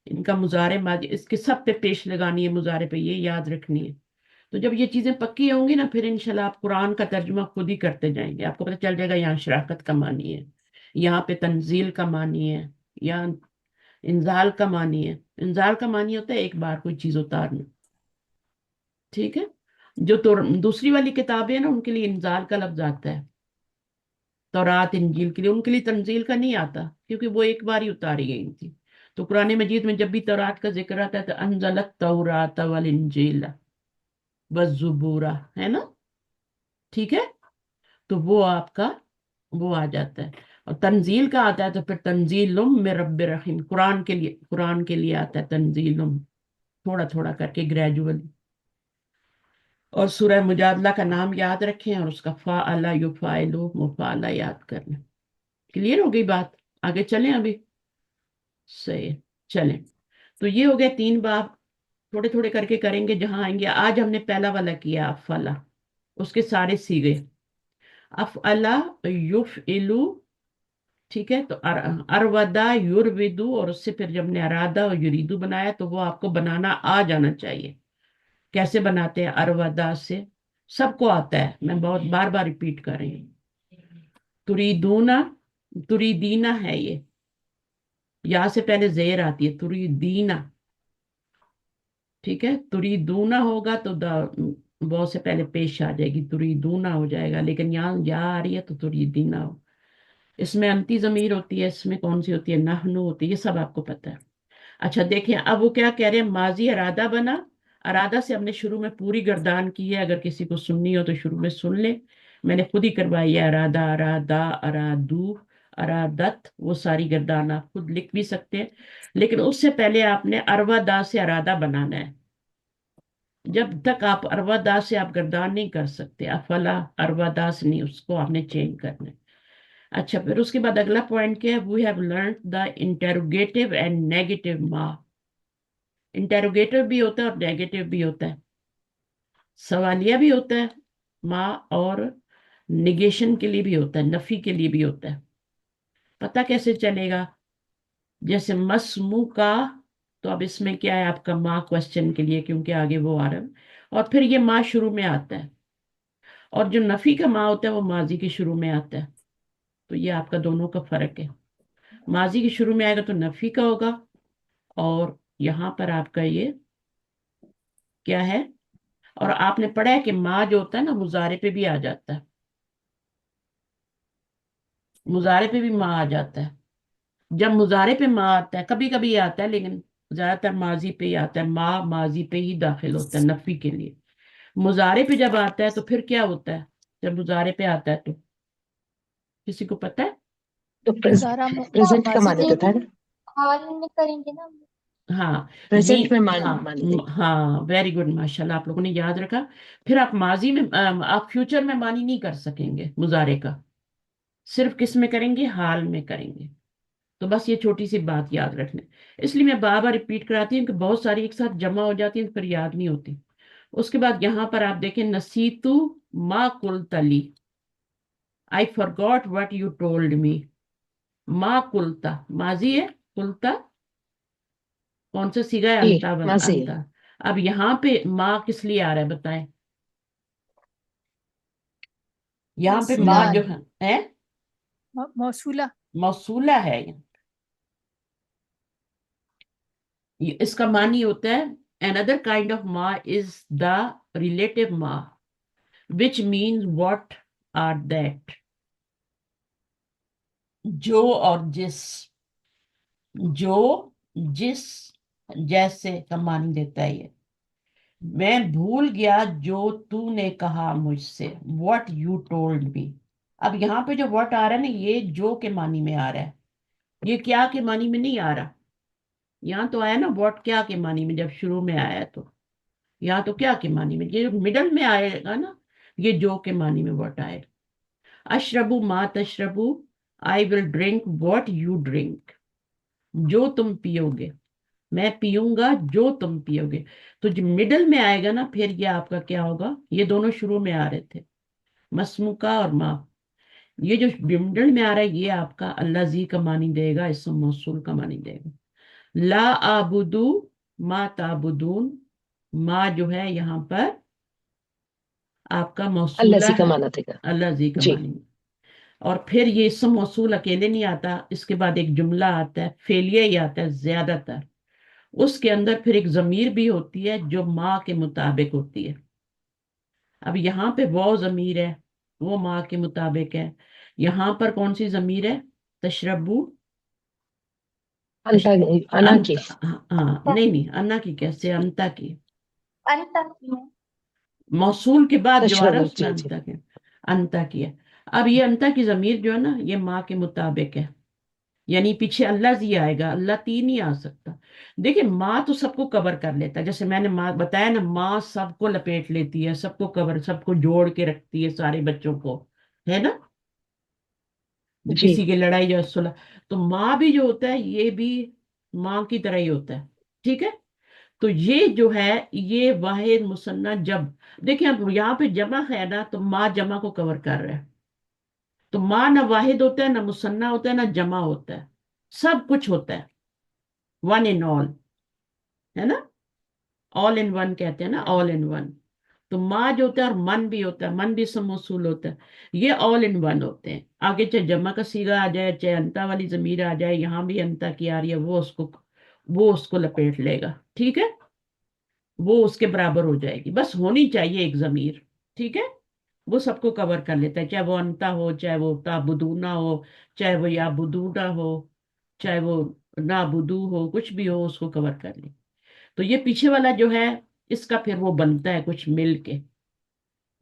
ان کا مضارع ماضی اس کے سب پہ پیش لگانی ہے، مضارع پہ، یہ یاد رکھنی ہے. تو جب یہ چیزیں پکی ہوں گی نا، پھر انشاءاللہ آپ قرآن کا ترجمہ خود ہی کرتے جائیں گے. آپ کو پتہ چل جائے گا یہاں شراکت کا معنی ہے، یہاں پہ تنزیل کا معنی ہے، یہاں انزال کا معنی ہے. انزال کا معنی ہوتا ہے ایک بار کوئی چیز اتارنا. ٹھیک ہے، جو تو دوسری والی کتابیں ہیں نا، ان کے لیے انزال کا لفظ آتا ہے. تورات انجیل کے لیے، ان کے لیے تنزیل کا نہیں آتا، کیونکہ وہ ایک بار ہی اتاری گئی تھی. تو قرآن مجید میں جب بھی تورات کا ذکر آتا ہے تو انزل التوراۃ والانجیل والزبور، ہے نا. ٹھیک ہے، تو وہ آپ کا وہ آ جاتا ہے. اور تنزیل کا آتا ہے تو پھر تنزیل من رب رحیم، قرآن کے لیے آتا ہے تنزیل، تھوڑا تھوڑا کر کے گریجولی. اور سورہ مجادلہ کا نام یاد رکھیں اور اس کا فاعل یفعل مفعل یاد کر لیں. کلیئر ہو گئی بات؟ آگے چلیں ابھی. صحیح، چلیں. تو یہ ہو گیا 3 باب، تھوڑے تھوڑے کر کے کریں گے جہاں آئیں گے. آج ہم نے پہلا والا کیا افعلا، اس کے سارے سیغے. افعلا یفعلو، ٹھیک ہے. تو ارودا یرویدو، اور اس سے پھر جب نے ارادہ اور یریدو بنایا تو وہ آپ کو بنانا آ جانا چاہیے. کیسے بناتے ہیں ارودا سے؟ سب کو آتا ہے، میں بہت بار بار ریپیٹ کر رہی ہوں. تریدونا، تریدینا ہے یہ، یہاں سے پہلے زیر آتی ہے تریدینا. ٹھیک ہے، تریدونا ہوگا تو بہت سے پہلے پیش آ جائے گی، تریدونا ہو جائے گا. لیکن یہاں یا آ رہی ہے تو تریدینا ہو. اس میں انتی ضمیر ہوتی ہے، اس میں کون سی ہوتی ہے؟ نحنو ہوتی ہے. یہ سب آپ کو پتہ ہے. اچھا دیکھیں، اب وہ کیا کہہ رہے ہیں؟ ماضی ارادہ بنا. ارادہ سے ہم نے شروع میں پوری گردان کی ہے، اگر کسی کو سننی ہو تو شروع میں سن لے. میں نے خود ہی کروائی ہے، ارادہ، ارادہ، ارادو، ارادت، وہ ساری گردان آپ خود لکھ بھی سکتے ہیں. لیکن اس سے پہلے آپ نے اروا دا سے ارادہ بنانا ہے. جب تک آپ اروا دا سے آپ گردان نہیں کر سکتے، افلا اروا دا سے نہیں، اس کو آپ نے چینج کرنا ہے. اچھا، پھر اس کے بعد اگلا پوائنٹ کیا ہے؟ We have learned the interrogative and negative ما. انٹروگیٹو بھی ہوتا ہے اور نیگیٹو بھی ہوتا ہے، سوالیہ بھی ہوتا ہے ما، اور نگیشن کے لیے بھی ہوتا ہے، نفی کے لیے بھی ہوتا ہے. پتہ کیسے چلے گا؟ جیسے مسمو کا، تو اب اس میں کیا ہے آپ کا ما کوشچن کے لیے، کیونکہ آگے وہ آ رہا ہے. اور پھر یہ ما شروع میں آتا ہے، اور جو نفی کا ما ہوتا ہے وہ ماضی کے شروع میں آتا ہے. تو یہ آپ کا دونوں کا فرق ہے. ماضی کے شروع میں آئے گا تو نفی کا ہوگا، اور یہاں پر آپ کا یہ کیا ہے؟ اور آپ نے پڑھا ہے کہ ما جو ہوتا ہے نا مضارع پہ بھی آ جاتا ہے، مضارع پہ بھی ما آ جاتا ہے. جب مضارع پہ ما آتا ہے، کبھی کبھی آتا ہے لیکن زیادہ تر ماضی پہ ہی آتا ہے. ما ماضی پہ ہی داخل ہوتا ہے نفی کے لیے. مضارع پہ جب آتا ہے تو پھر کیا ہوتا ہے؟ جب مضارع پہ آتا ہے تو کسی کو پتہ ہے؟ تو سارا پریزنٹ کا معنی ماضی تو تھا نا، حال میں کریں گے نا. ہاں پریزنٹ میں ہاں معنی دے. ہاں، ویری گڈ، ماشاء اللہ آپ لوگوں نے یاد رکھا. پھر آپ ماضی میں آپ فیوچر میں معنی نہیں کر سکیں گے مضارع کا، صرف کس میں کریں گے؟ حال میں کریں گے. تو بس یہ چھوٹی سی بات یاد رکھنا. اس لیے میں بار بار ریپیٹ کراتی ہوں کہ بہت ساری ایک ساتھ جمع ہو جاتی ہیں پھر یاد نہیں ہوتی. اس کے بعد یہاں پر آپ دیکھیں نسیتو ما قلت لی، I forgot what you told me. ما قلتا ماضی ہے، قلتا کون سا سیگا ہے؟ جی انتا ماضی ہے. انتا. اب یہاں پہ ما کس لیے آ رہا ہے بتائیں؟ یہاں پہ ما جو ہے موصولہ موصولہ ہے. اس کا معنی ہوتا ہے another kind of ma is the relative ma, which means what are that. جو اور جس، جو جس جیسے کا معنی دیتا ہے. یہ میں بھول گیا جو تو نے کہا مجھ سے، what you told me. اب یہاں پہ جو what آ رہا ہے نا، یہ جو کے معنی میں آ رہا ہے، یہ کیا کے معنی میں نہیں آ رہا. یہاں تو آیا نا what کیا کے معنی میں، جب شروع میں آیا تو یہاں تو کیا کے معنی میں. یہ مڈل میں آئے گا نا، یہ جو کے معنی میں what آئے گا. اشربو ما تشربو، I will drink what you drink. جو تم پیو گے، मैं पीऊंगा जो तुम पियोगे। तो जो मिडल में आएगा ना, फिर ये आपका क्या होगा, ये दोनों शुरू में आ रहे थे, मसमुका और मा। ये जो मिडल में आ रहा है ये आपका अल्लाजी का मानी देगा, इसम मौसूल का मानी देगा। ला आबुदू मा ताबुदून, मा जो है यहाँ पर आपका मौसूला अल्लाजी का है, माना देगा। अल्लाजी का जी मानी। और फिर ये इसम मौसूल अकेले नहीं आता, इसके बाद एक जुमला आता है, फेलिया ही आता है ज्यादातर। उसके अंदर फिर एक जमीर भी होती है जो माँ के मुताबिक होती है। अब यहाँ पे वो जमीर है, वो माँ के मुताबिक है। यहाँ पर कौन सी जमीर है, तशरबू, अंता अना अंत, की हाँ नहीं नहीं, अन्ना की कैसे, अंता की। अंत में मौसूल के बाद जो आ रहा है तशरबु उसमें जी जी अंता के, अंता की है। अब ये अंता की जमीर जो है ना, ये माँ के मुताबिक है, यानी पीछे अल्लाह जी आएगा, अल्लाह ती नहीं आ सकता। देखिए माँ तो सबको कवर कर लेता है, जैसे मैंने माँ बताया ना, माँ सबको लपेट लेती है, सबको कवर, सबको जोड़ के रखती है, सारे बच्चों को, है ना, जी किसी की लड़ाई या सुलह। तो माँ भी जो होता है ये भी माँ की तरह ही होता है, ठीक है। तो ये जो है, ये वाहिद मुसन्ना जब, देखिए अब यहाँ पे जमा है ना, तो माँ जमा को कवर कर रहा है। तो माँ ना वाहिद होता है, ना मुसन्ना होता है, ना जमा होता है, सब कुछ होता है, वन इन ऑल, है ना, ऑल इन वन कहते हैं ना, ऑल इन वन। तो माँ जो होता है और मन भी होता है, मन भी सब मौसूल होता है, ये ऑल इन वन होते हैं। आगे चाहे जमा का सीगा आ जाए, चाहे अंता वाली जमीर आ जाए, यहाँ भी अंता की आ रही है, वो उसको लपेट लेगा, ठीक है, वो उसके बराबर हो जाएगी, बस होनी चाहिए एक जमीर, ठीक है। वो सबको कवर कर लेता है, चाहे वो अंता हो, चाहे वो ताबुदूना हो, चाहे वो याबुदूना हो, चाहे वो नाबुदू हो, कुछ भी हो उसको कवर कर ले। तो ये पीछे वाला जो है, इसका फिर वो बनता है कुछ मिल के,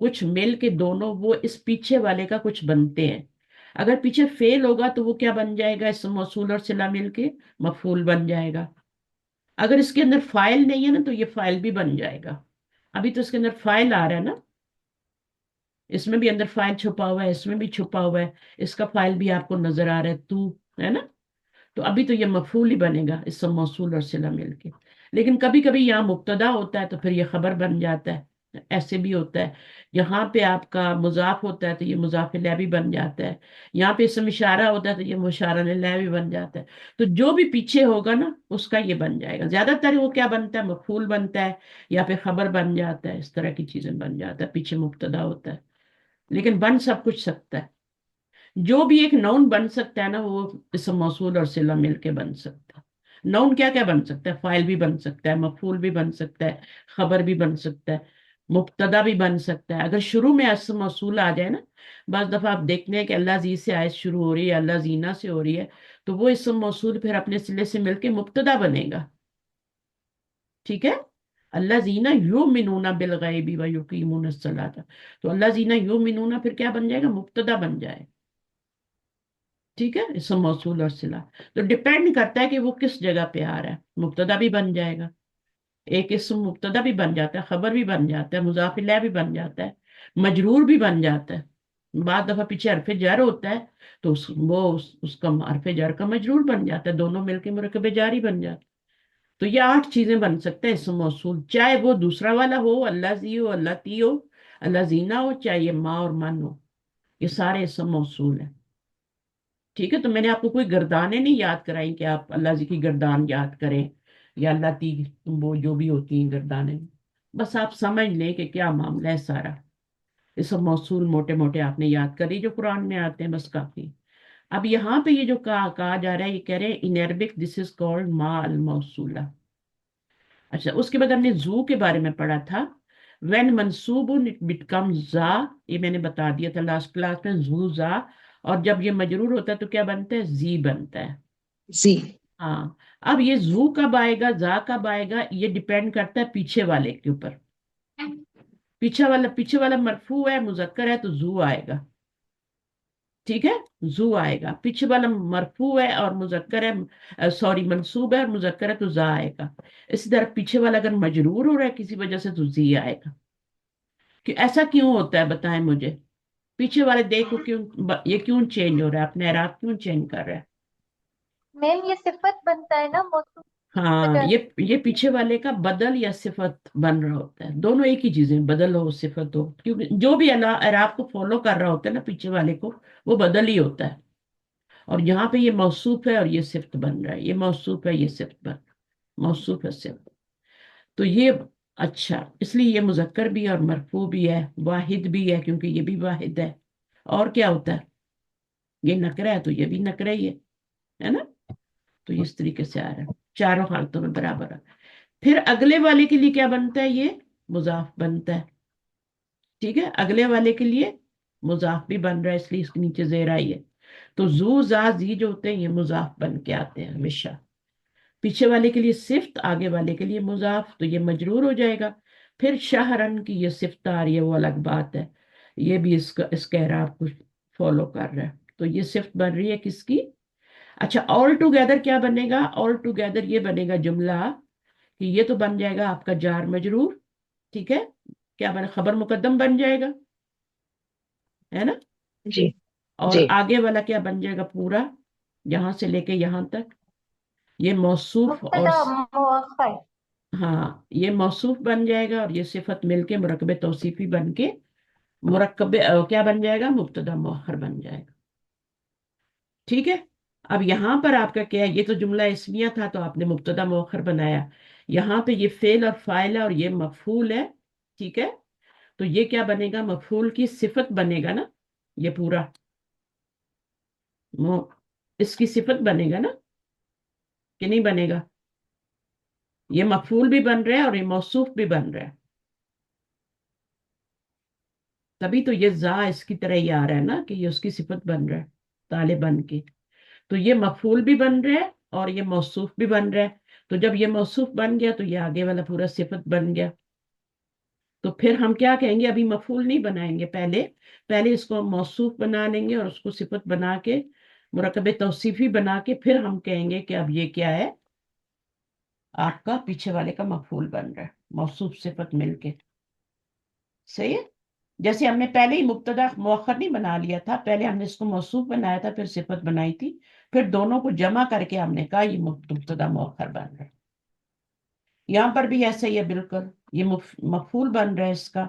कुछ मिल के दोनों वो इस पीछे वाले का कुछ बनते हैं। अगर पीछे फेल होगा तो वो क्या बन जाएगा, इस मौसूल और सिला मिल के मफूल बन जाएगा। अगर इसके अंदर फाइल नहीं है ना, तो ये फाइल भी बन जाएगा। अभी तो इसके अंदर फाइल आ रहा है ना, इसमें भी अंदर फाइल छुपा हुआ है, इसमें भी छुपा हुआ है, इसका फाइल भी आपको नजर आ रहा है, तू, है ना। तो अभी तो ये मफूल ही बनेगा, इस सब मौसूल और सिला मिलके। लेकिन कभी कभी यहाँ मुब्तदा होता है तो फिर ये खबर बन जाता है, ऐसे भी होता है। यहाँ पे आपका मुजाफ होता है तो ये मुजाफ इलैह भी बन जाता है। यहाँ पे इसम इशारा होता है तो ये मुशारा इलैह भी बन जाता है। तो जो भी पीछे होगा ना उसका ये बन जाएगा। ज्यादातर वो क्या बनता है, मफूल बनता है, या फिर खबर बन जाता है, इस तरह की चीजें बन जाता है, पीछे मुब्तदा होता है। लेकिन बन सब कुछ सकता है। जो भी एक नाउन बन सकता है ना, वो इसम मौसूल और सिला मिलके बन सकता है। नाउन क्या क्या बन सकता है, फाइल भी बन सकता है, मफूल भी बन सकता है, खबर भी बन सकता है, मुब्तदा भी बन सकता है। अगर शुरू में इसम मौसूल आ जाए ना, बस दफा आप देखते हैं कि अल्लाह जी से आयत शुरू हो रही है, अल्लाह जीना से हो रही है, तो वो इसम मौसूल फिर अपने सिले से मिलके मुब्तदा बनेगा, ठीक है। अल्लाह जीना यू मिनूना बिल गैबी व युकीमून सलाता, तो अल्लाह जीना यू मिनूना फिर क्या बन जाएगा, मुब्तदा बन जाए, ठीक है, इसम मौसूल और सिला। तो डिपेंड करता है कि वो किस जगह पे आ रहा है, मुब्तदा भी बन जाएगा, एक इसम मुब्तदा भी बन जाता है, खबर भी बन जाता है, मुज़ाफ इलैह भी बन जाता है, मजरूर भी बन जाता है। बाद दफा पीछे हरफ जर होता है तो उसका हरफ जर का मजरूर बन जाता है, दोनों मिलके मुरकब जारी बन जाता है। तो ये 8 चीजें बन सकते हैं इसम मौसूल, चाहे वो दूसरा वाला हो, अल्लाह जी हो, अल्लाह ती हो, अल्लाह जीना हो, चाहे ये माँ और मन हो, ये सारे इसम मौसूल है, ठीक है। तो मैंने आपको कोई गर्दानें नहीं याद कराई कि आप अल्लाह जी की गर्दान याद करें, या अल्लाह ती, वो जो भी होती हैं गर्दानें, बस आप समझ लें कि क्या मामला है सारा। ये सब मौसूल मोटे मोटे आपने याद करी जो कुरान में आते हैं, बस काफी। अब यहाँ पे ये जो कहा जा रहा है, ये कह रहे हैं in Arabic this is called मा अल मौसूला। अच्छा, उसके बाद हमने जू के बारे में पढ़ा था, वेन मंसूबुन इट बिकम जा, ये मैंने बता दिया था लास्ट क्लास में, जू जा। और जब ये मजरूर होता है तो क्या बनता है, जी बनता है। जी हाँ, अब ये जू कब आएगा, जा कब आएगा, ये डिपेंड करता है पीछे वाले के ऊपर। पीछे वाला मरफू है, मुजक्कर है, तो जू आएगा, ठीक है, जू आएगा। पीछे वाला मरफू है और मुजक्कर है, सॉरी मंसूब है और मुजक्कर है, तो जा आएगा। इसी तरह पीछे वाला अगर मजरूर हो रहा है किसी वजह से तो जी आएगा। कि ऐसा क्यों होता है बताएं मुझे, पीछे वाले देखो क्यों, ये क्यों चेंज हो रहा है, अपने एराब क्यों चेंज कर रहा है। मैम ये सिफत बनता है ना मौसूल हाँ, ये पीछे वाले का बदल या सिफत बन रहा होता है, दोनों एक ही चीजें, बदल हो सिफत हो, क्योंकि जो भी एराब को फॉलो कर रहा होता है ना पीछे वाले को, वो बदल ही होता है। और यहाँ पे ये मौसूफ है और ये सिफत बन रहा है, ये मौसूफ है ये सिफत बन, मौसूफ है सिफत। तो ये अच्छा, इसलिए ये मुजक्कर भी है और मरफू भी है, वाहिद भी है क्योंकि ये भी वाहिद है। और क्या होता है, ये नकरा है तो ये भी नकरा ही है ना। तो इस तरीके से आ रहा है, चारों हालतों में बराबर है। फिर अगले वाले के लिए क्या बनता है, ये मुजाफ बनता है। ठीक है, अगले वाले के लिए मुजाफ भी बन रहा है, इसलिए इसके नीचे जेर आई है। तो जू जा जी जो होते हैं ये मुजाफ बन के आते हैं हमेशा। पीछे वाले के लिए सिफ्त, आगे वाले के लिए मुजाफ, तो ये मजरूर हो जाएगा। फिर शाहरन की ये सिफ्त आ रही है, वो अलग बात है, ये भी इसका एराब को फॉलो कर रहा है। तो ये सिफ्त बन रही है किसकी। अच्छा, ऑल टुगेदर क्या बनेगा, ऑल टुगेदर ये बनेगा जुमला कि ये तो बन जाएगा आपका जार मजरूर। ठीक है, क्या बने, खबर मुकद्दम बन जाएगा, है ना। जी और जी आगे वाला क्या बन जाएगा पूरा, यहां से लेके यहां तक, ये मौसूफ और मुब्तदा मुअख्खर। हाँ, ये मौसूफ बन जाएगा और ये सिफत मिलके मुरकबे तौसीफी बन के मुरकबे क्या बन जाएगा, मुब्तदा मुअख्खर बन जाएगा। ठीक है, अब यहां पर आपका क्या है, ये तो जुमला इस्मिया था तो आपने मुब्तदा मुअख्खर बनाया, यहाँ पे ये फेल और फाइल है और ये मफूल है। ठीक है, तो ये क्या बनेगा, मफूल की सिफत बनेगा ना, ये पूरा इसकी सिफत बनेगा ना, कि नहीं बनेगा। ये मफूल भी बन रहा है और ये मौसूफ भी बन रहा है, तभी तो ये जा इसकी तरह ही आ रहा है ना, कि ये उसकी सिफत बन रहा है ताले बन के। तो ये मफूल भी बन रहा है और ये मौसूफ भी बन रहा है। तो जब ये मौसूफ बन गया तो ये आगे वाला पूरा सिफत बन गया। तो फिर हम क्या कहेंगे, अभी मफूल नहीं बनाएंगे, पहले पहले इसको हम मौसूफ बना लेंगे और उसको सिफत बना के मुरकबे तौसीफी बना के फिर हम कहेंगे कि अब ये क्या है, आपका पीछे वाले का मफूल बन रहा है, मौसूफ सिफत मिलके। सही है, जैसे हमने पहले ही मुब्तदा मुअख्खर नहीं बना लिया था, पहले हमने इसको मौसूफ बनाया था फिर सिफत बनाई थी, फिर दोनों को जमा करके हमने कहा ये मुब्तदा मुअख्खर बन रहा है। यहाँ पर भी ऐसा ही है बिल्कुल, ये मफूल बन रहा है इसका,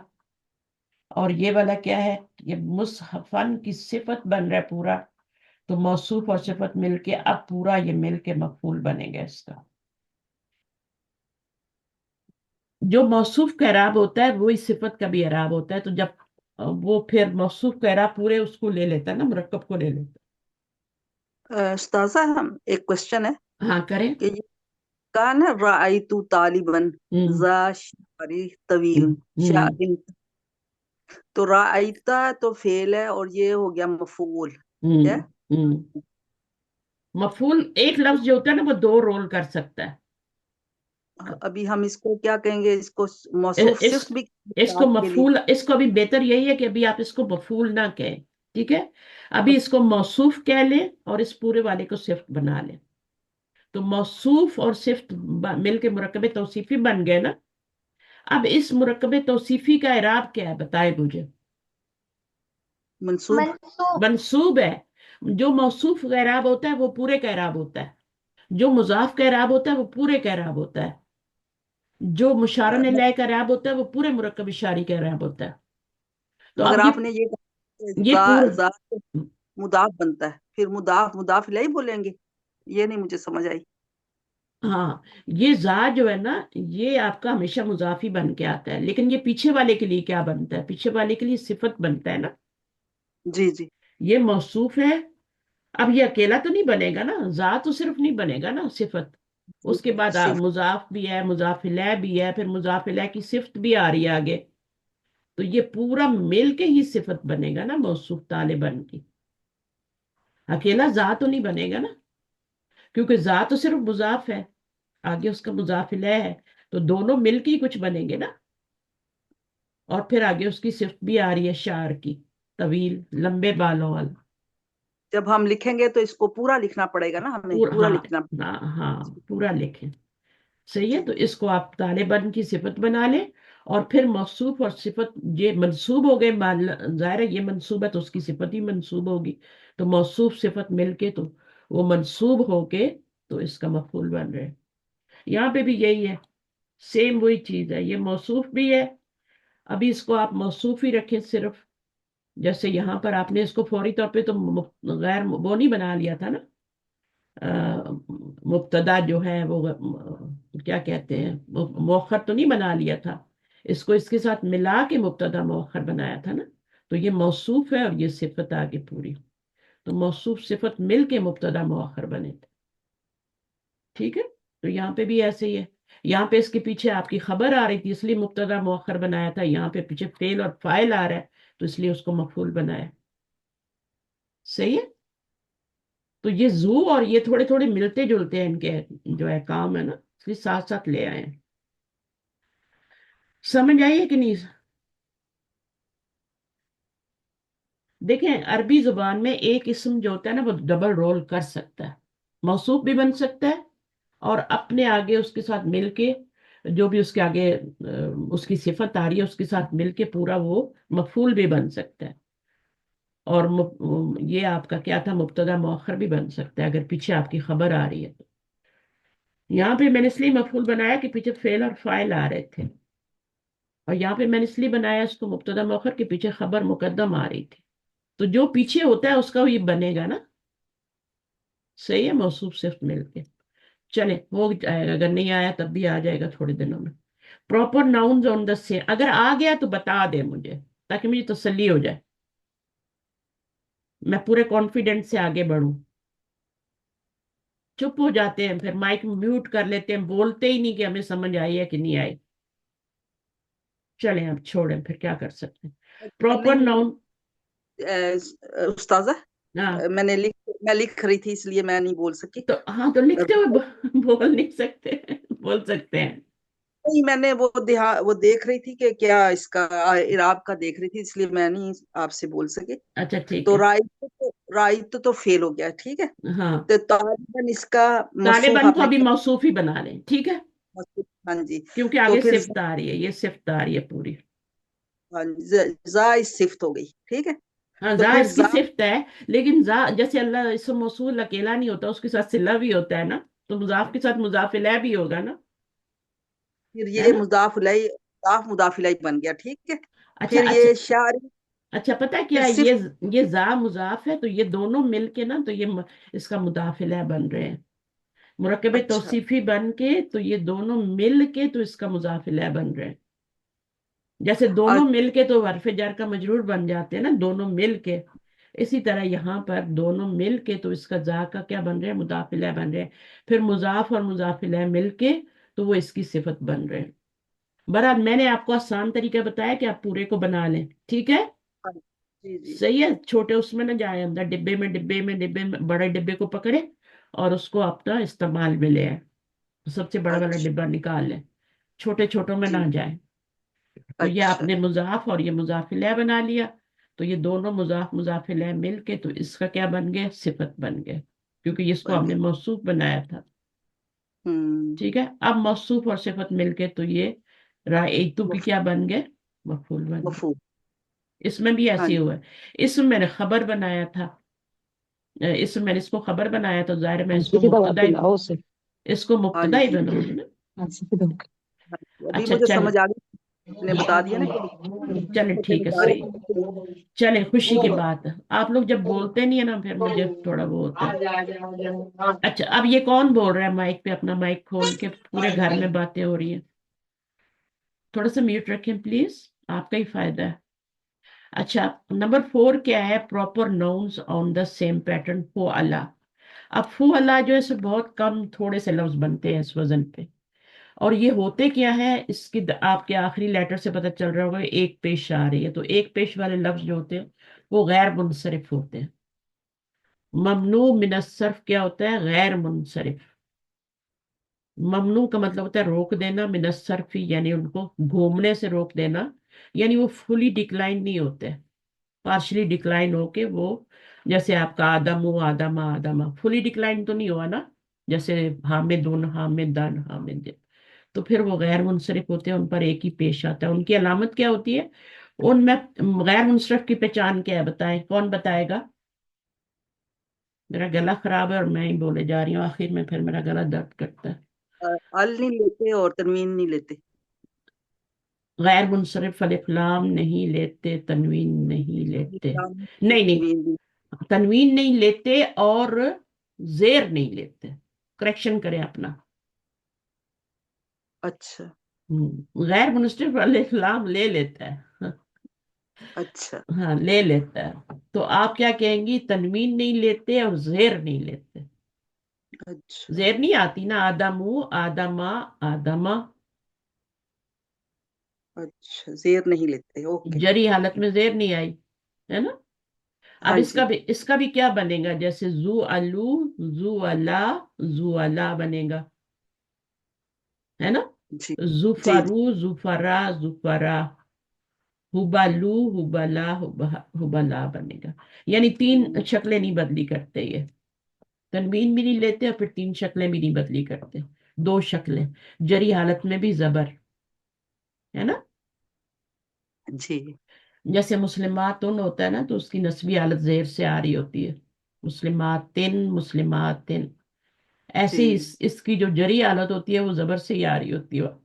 और ये वाला क्या है, ये मुसहफन की सिफत बन रहा है पूरा। तो मौसूफ और सिफत मिलके अब पूरा ये मिलके मफूल बनेगा इसका। जो मौसूफ का एराब होता है वही सिफत का भी एराब होता है, तो जब वो फिर मौसूफ का एराब पूरे उसको ले लेता है ना, मुरक्कब को ले लेता उस्ताजा, हम एक क्वेश्चन है है। हाँ करें। कि ये कान है राइतु तालिबन हम्म जा शारी तवील हम्म शाइन। तो राइता तो फेल है और ये हो गया मफूल। हम्म है हम्म मफूल एक लफ्ज जो होता है ना वो दो रोल कर सकता है। अभी हम इसको क्या कहेंगे, इसको इ- मौसूफ इस सिर्फ भी इसको के लिए। मफूल, इसको अभी बेहतर यही है कि अभी आप इसको मफूल ना कहें। ठीक है, अभी इसको मौसूफ कह लें और इस पूरे वाले को सिफ्त बना लें। तो मौसूफ और सिफ्त मिलके मुरक्कबे तौसीफी बन गए ना। अब इस मुरक्कबे तौसीफी का इराब क्या है बताए मुझे। मंसूब। मंसूब। मंसूब है। जो मौसूफ का इराब होता है वो पूरे का इराब होता है, जो मुजाफ का इराब होता है वो पूरे का इराब होता है, जो मुशारन इलैह का इराब होता है वो पूरे मुरक्कब इशारी का इराब होता है। तो मगर अब आपने ये कहा ये पूरा जा मुदाफ बनता है, फिर मुदाफ मुदाफ इलैह बोलेंगे, ये नहीं मुझे समझ आई। हाँ, ये जा जो है ना ये आपका हमेशा मुजाफी बन के आता है, लेकिन ये पीछे वाले के लिए क्या बनता है, पीछे वाले के लिए सिफत बनता है ना। जी जी। ये मौसूफ है। अब ये अकेला तो नहीं बनेगा ना, जा तो सिर्फ नहीं बनेगा ना, सिफत। उसके बाद सिर्फ मुजाफ भी है, मुजाफ इलैह भी है, फिर मुजाफ इलैह की सिफत भी आ रही है आगे। तो ये पूरा मिल के ही सिफत बनेगा ना मौसूफ तालिबन की, अकेला जा तो नहीं बनेगा ना, क्योंकि जा तो सिर्फ मुजाफ है, आगे उसका मुजाफ इलैह है, तो दोनों मिलके ही कुछ बनेंगे ना। और फिर आगे उसकी सिफ्त भी आ रही है शार की, तवील लंबे बालों वाला। जब हम लिखेंगे तो इसको पूरा लिखना पड़ेगा ना, हमें पूरा, पूरा हाँ लिखना। हाँ हाँ, पूरा लिखें। सही है, जी तो इसको आप तालिबान की सिफत बना लें। और फिर मौसूफ और सिफत ये मंसूब हो गए, जाहिर है ये मंसूब है तो उसकी सिफत ही मंसूब होगी। तो मौसूफ सिफत मिलके तो वो मंसूब होके तो इसका मफूल बन रहे। यहाँ पे भी यही है, सेम वही चीज है, ये मौसूफ भी है। अभी इसको आप मौसूफ ही रखें सिर्फ, जैसे यहाँ पर आपने इसको फौरी तौर पे तो गैर वो नहीं बना लिया था ना, मुब्तदा जो है वो क्या कहते हैं, मौखर तो नहीं बना लिया था, इसको इसके साथ मिला के मुब्तदा मौखर बनाया था ना। तो ये मौसूफ है और ये सिफत आगे पूरी, तो मौसूफ सिफत मिल के मुब्तदा मौखर बने थे। ठीक है, तो यहाँ पे भी ऐसे ही है, यहाँ पे इसके पीछे आपकी खबर आ रही थी इसलिए मुब्तदा मौखर बनाया था, यहाँ पे पीछे फेल और फाइल आ रहा है तो इसलिए उसको मफूल बनाया। सही है। तो ये जू और ये थोड़े थोड़े मिलते जुलते हैं, इनके जो है काम है ना, इसलिए साथ साथ ले आए हैं। समझ आई है कि नहीं? देखें, अरबी जुबान में एक इस्म जो होता है ना वो डबल रोल कर सकता है, मौसूफ भी बन सकता है और अपने आगे उसके साथ मिलके जो भी उसके आगे उसकी सिफत आ रही है उसके साथ मिलके पूरा वो मफूल भी बन सकता है। और ये आपका क्या था, मुब्तदा मौखर भी बन सकता है अगर पीछे आपकी खबर आ रही है तो। यहाँ पे मैंने इसलिए मफूल बनाया कि पीछे फेल और फाइल आ रहे थे, और यहाँ पे मैंने इसलिए बनाया इसको मुब्तदा मौखर के पीछे खबर मुकद्दम आ रही थी, तो जो पीछे होता है उसका ये बनेगा ना। सही है, मौसूफ सिर्फ मिलके। चले, हो जाएगा, अगर नहीं आया तब भी आ जाएगा थोड़े दिनों में। Proper nouns on the same, अगर आ गया तो बता दे मुझे ताकि मुझे तसल्ली हो जाए, मैं पूरे कॉन्फिडेंस से आगे बढ़ूं। चुप हो जाते हैं, फिर माइक म्यूट कर लेते हैं, बोलते ही नहीं कि हमें समझ आई है कि नहीं आई। चले अब छोड़ें, फिर क्या कर सकते हैं। प्रॉपर नहीं नाउन, उस्ताजा, हाँ मैं लिख रही थी इसलिए मैं नहीं बोल सकी। तो, हाँ तो लिखते हुए बोल नहीं सकते, बोल सकते हैं। नहीं, मैंने वो देख रही थी कि क्या इसका इराब का देख रही थी इसलिए मैं नहीं आपसे बोल सकी। अच्छा ठीक तो है। राइट तो फेल हो गया, ठीक है। हाँ, तो तालिबन इसका मौसूफ तालिबान को आपने अभी मौसूफ ही बना लें, ठीक है, हाँ जी। क्योंकि तो आगे फिर सिफ्त आ रही है, ये सिफ्त आ रही है पूरी। हाँ, जा इस सिफ्त हो गई, ठीक है। हाँ, तो जा फिर इसकी सिफ्त है, लेकिन जा जैसे अल्लाह इसम मौसूल अकेला नहीं होता, उसके साथ सिला भी होता है ना, तो मुजाफ के साथ मुजाफ इलैह भी होगा ना, है ये ना। मुदाफ इलैह बन गया, ठीक है। अच्छा फिर अच्छा। ये शारी, अच्छा, पता है फिर क्या है, सिर्फ ये जा मुजाफ है, तो ये दोनों मिलके ना तो ये इसका मुदाफ इलैह बन रहे हैं, मुरक्कब अच्छा तौसीफी बन के, तो ये दोनों मिल के तो इसका मुजाफ इलैह बन रहे हैं। जैसे दोनों मिलके तो हरफ जार का मजरूर बन जाते हैं ना, दोनों मिलके, इसी तरह यहाँ पर दोनों मिलके तो इसका जा का क्या बन रहे हैं, मुदाफ इलैह बन रहे हैं। फिर मुजाफ और मुजाफ इलैह मिलके तो वो इसकी सिफत बन रहे हैं। बहरहाल मैंने आपको आसान तरीका बताया कि आप पूरे को बना लें, ठीक है। जी जी। सही है, छोटे उसमें ना जाए, अंदर डिब्बे में बड़े डिब्बे को पकड़े और उसको अपना इस्तेमाल में ले आए, सबसे बड़ा वाला अच्छा डिब्बा निकाल लें, छोटे छोटों में जी। ना जाए। तो ये अच्छा आपने मुजाफ और ये मुजाफिलह बना लिया, तो ये दोनों मुजाफ मुजाफिलह मिल के तो इसका क्या बन गया, सिफत बन गया, क्योंकि इसको बन हमने गया। मौसूफ बनाया था। ठीक है, अब मौसूफ और सिफत मिलके तो ये रायतु भी क्या बन गए, मफूल बन गए। मफहूम। इसमें भी हाँ ऐसे ही जी। हुआ है, इसमें मैंने खबर बनाया था, इसमें मैंने इसको खबर बनाया तो जाहिर है मैं इसको मुब्तदा ही, इसको हाँ मुब्तदा ही जी। बनाऊंगी ना। हाँ जी। अभी अच्छा मुझे चले, समझ आ गई, आपने बता दिया ना कि चले ठीक है, सही, चले, खुशी की बात है, आप लोग जब बोलते नहीं है ना फिर मुझे थोड़ा वो होता है। अच्छा, अब ये कौन बोल रहा है माइक पे, अपना माइक खोल के, पूरे घर में बातें हो रही हैं, थोड़ा सा म्यूट रखें प्लीज, आपका ही फायदा है। अच्छा, नंबर 4 क्या है, proper nouns on the same pattern, फो अला। अब फो अला जो है सो बहुत कम थोड़े से लफ्ज बनते हैं इस वजन पे, और ये होते क्या है, इसकी आपके आखिरी लेटर से पता चल रहा होगा, एक पेश आ रही है, तो एक पेश वाले लफ्ज जो होते हैं वो गैर मुनसरिफ होते हैं। ममनू मिनस्सर्फ क्या होता है, गैर मुनसरिफ। ममनू का मतलब होता है रोक देना, मिनस्सर्फी यानी उनको घूमने से रोक देना, यानी वो फुली डिक्लाइन नहीं होते, पार्शली डिक्लाइन होके वो, जैसे आपका आदम आदमा आदमा फुली डिक्लाइन तो नहीं हुआ ना, जैसे हामिदुन हामिदन हामिद, तो फिर वो गैर मुनसरिफ होते हैं, उन पर एक ही पेश आता है। उनकी अलामत क्या होती है, उनमें गैर मुनसरिफ की पहचान क्या है, बताएं, कौन बताएगा। मेरा गला खराब है और मैं ही बोले जा रही हूँ आखिर में, फिर मेरा गला दर्द करता है। अल नहीं लेते और तनवीन नहीं लेते। गैर मुनसरिफ अलिफ लाम नहीं लेते, तनवीन नहीं लेते, लाम नहीं नहीं, तनवीन भी। तनवीन नहीं लेते और जेर नहीं लेते। करेक्शन करें अपना। अच्छा गैर मुनसरिफ अलिफ लाम ले लेता है। अच्छा हाँ ले लेता है, तो आप क्या कहेंगी? तनवीन नहीं लेते और जेर नहीं लेते। अच्छा जेर नहीं आती ना, आदमू, आदमा, आदमा। अच्छा, जेर नहीं लेते, ओके। जरी हालत में जेर नहीं आई, है ना। अब हाँ जी इसका भी क्या बनेगा? जैसे जू अलू, जू अला, जू अला बनेगा, है ना। जी जी जी। जुफरू, जुफरा, जुफरा, हुबलू, हुबला, हुबला बनेगा। यानी तीन शक्लें नहीं बदली करते ये। तनवीन भी नहीं लेते और फिर तीन शक्लें भी नहीं बदली करते। दो शक्लें, जरी हालत में भी जबर, है ना। जी जैसे मुस्लिमातुन होता है ना, तो उसकी नस्बी हालत जेर से आ रही होती है, मुस्लिमातिन, मुस्लिमातिन। ऐसे ही जी इसकी जो जरी हालत होती है वो जबर से ही आ रही होती है,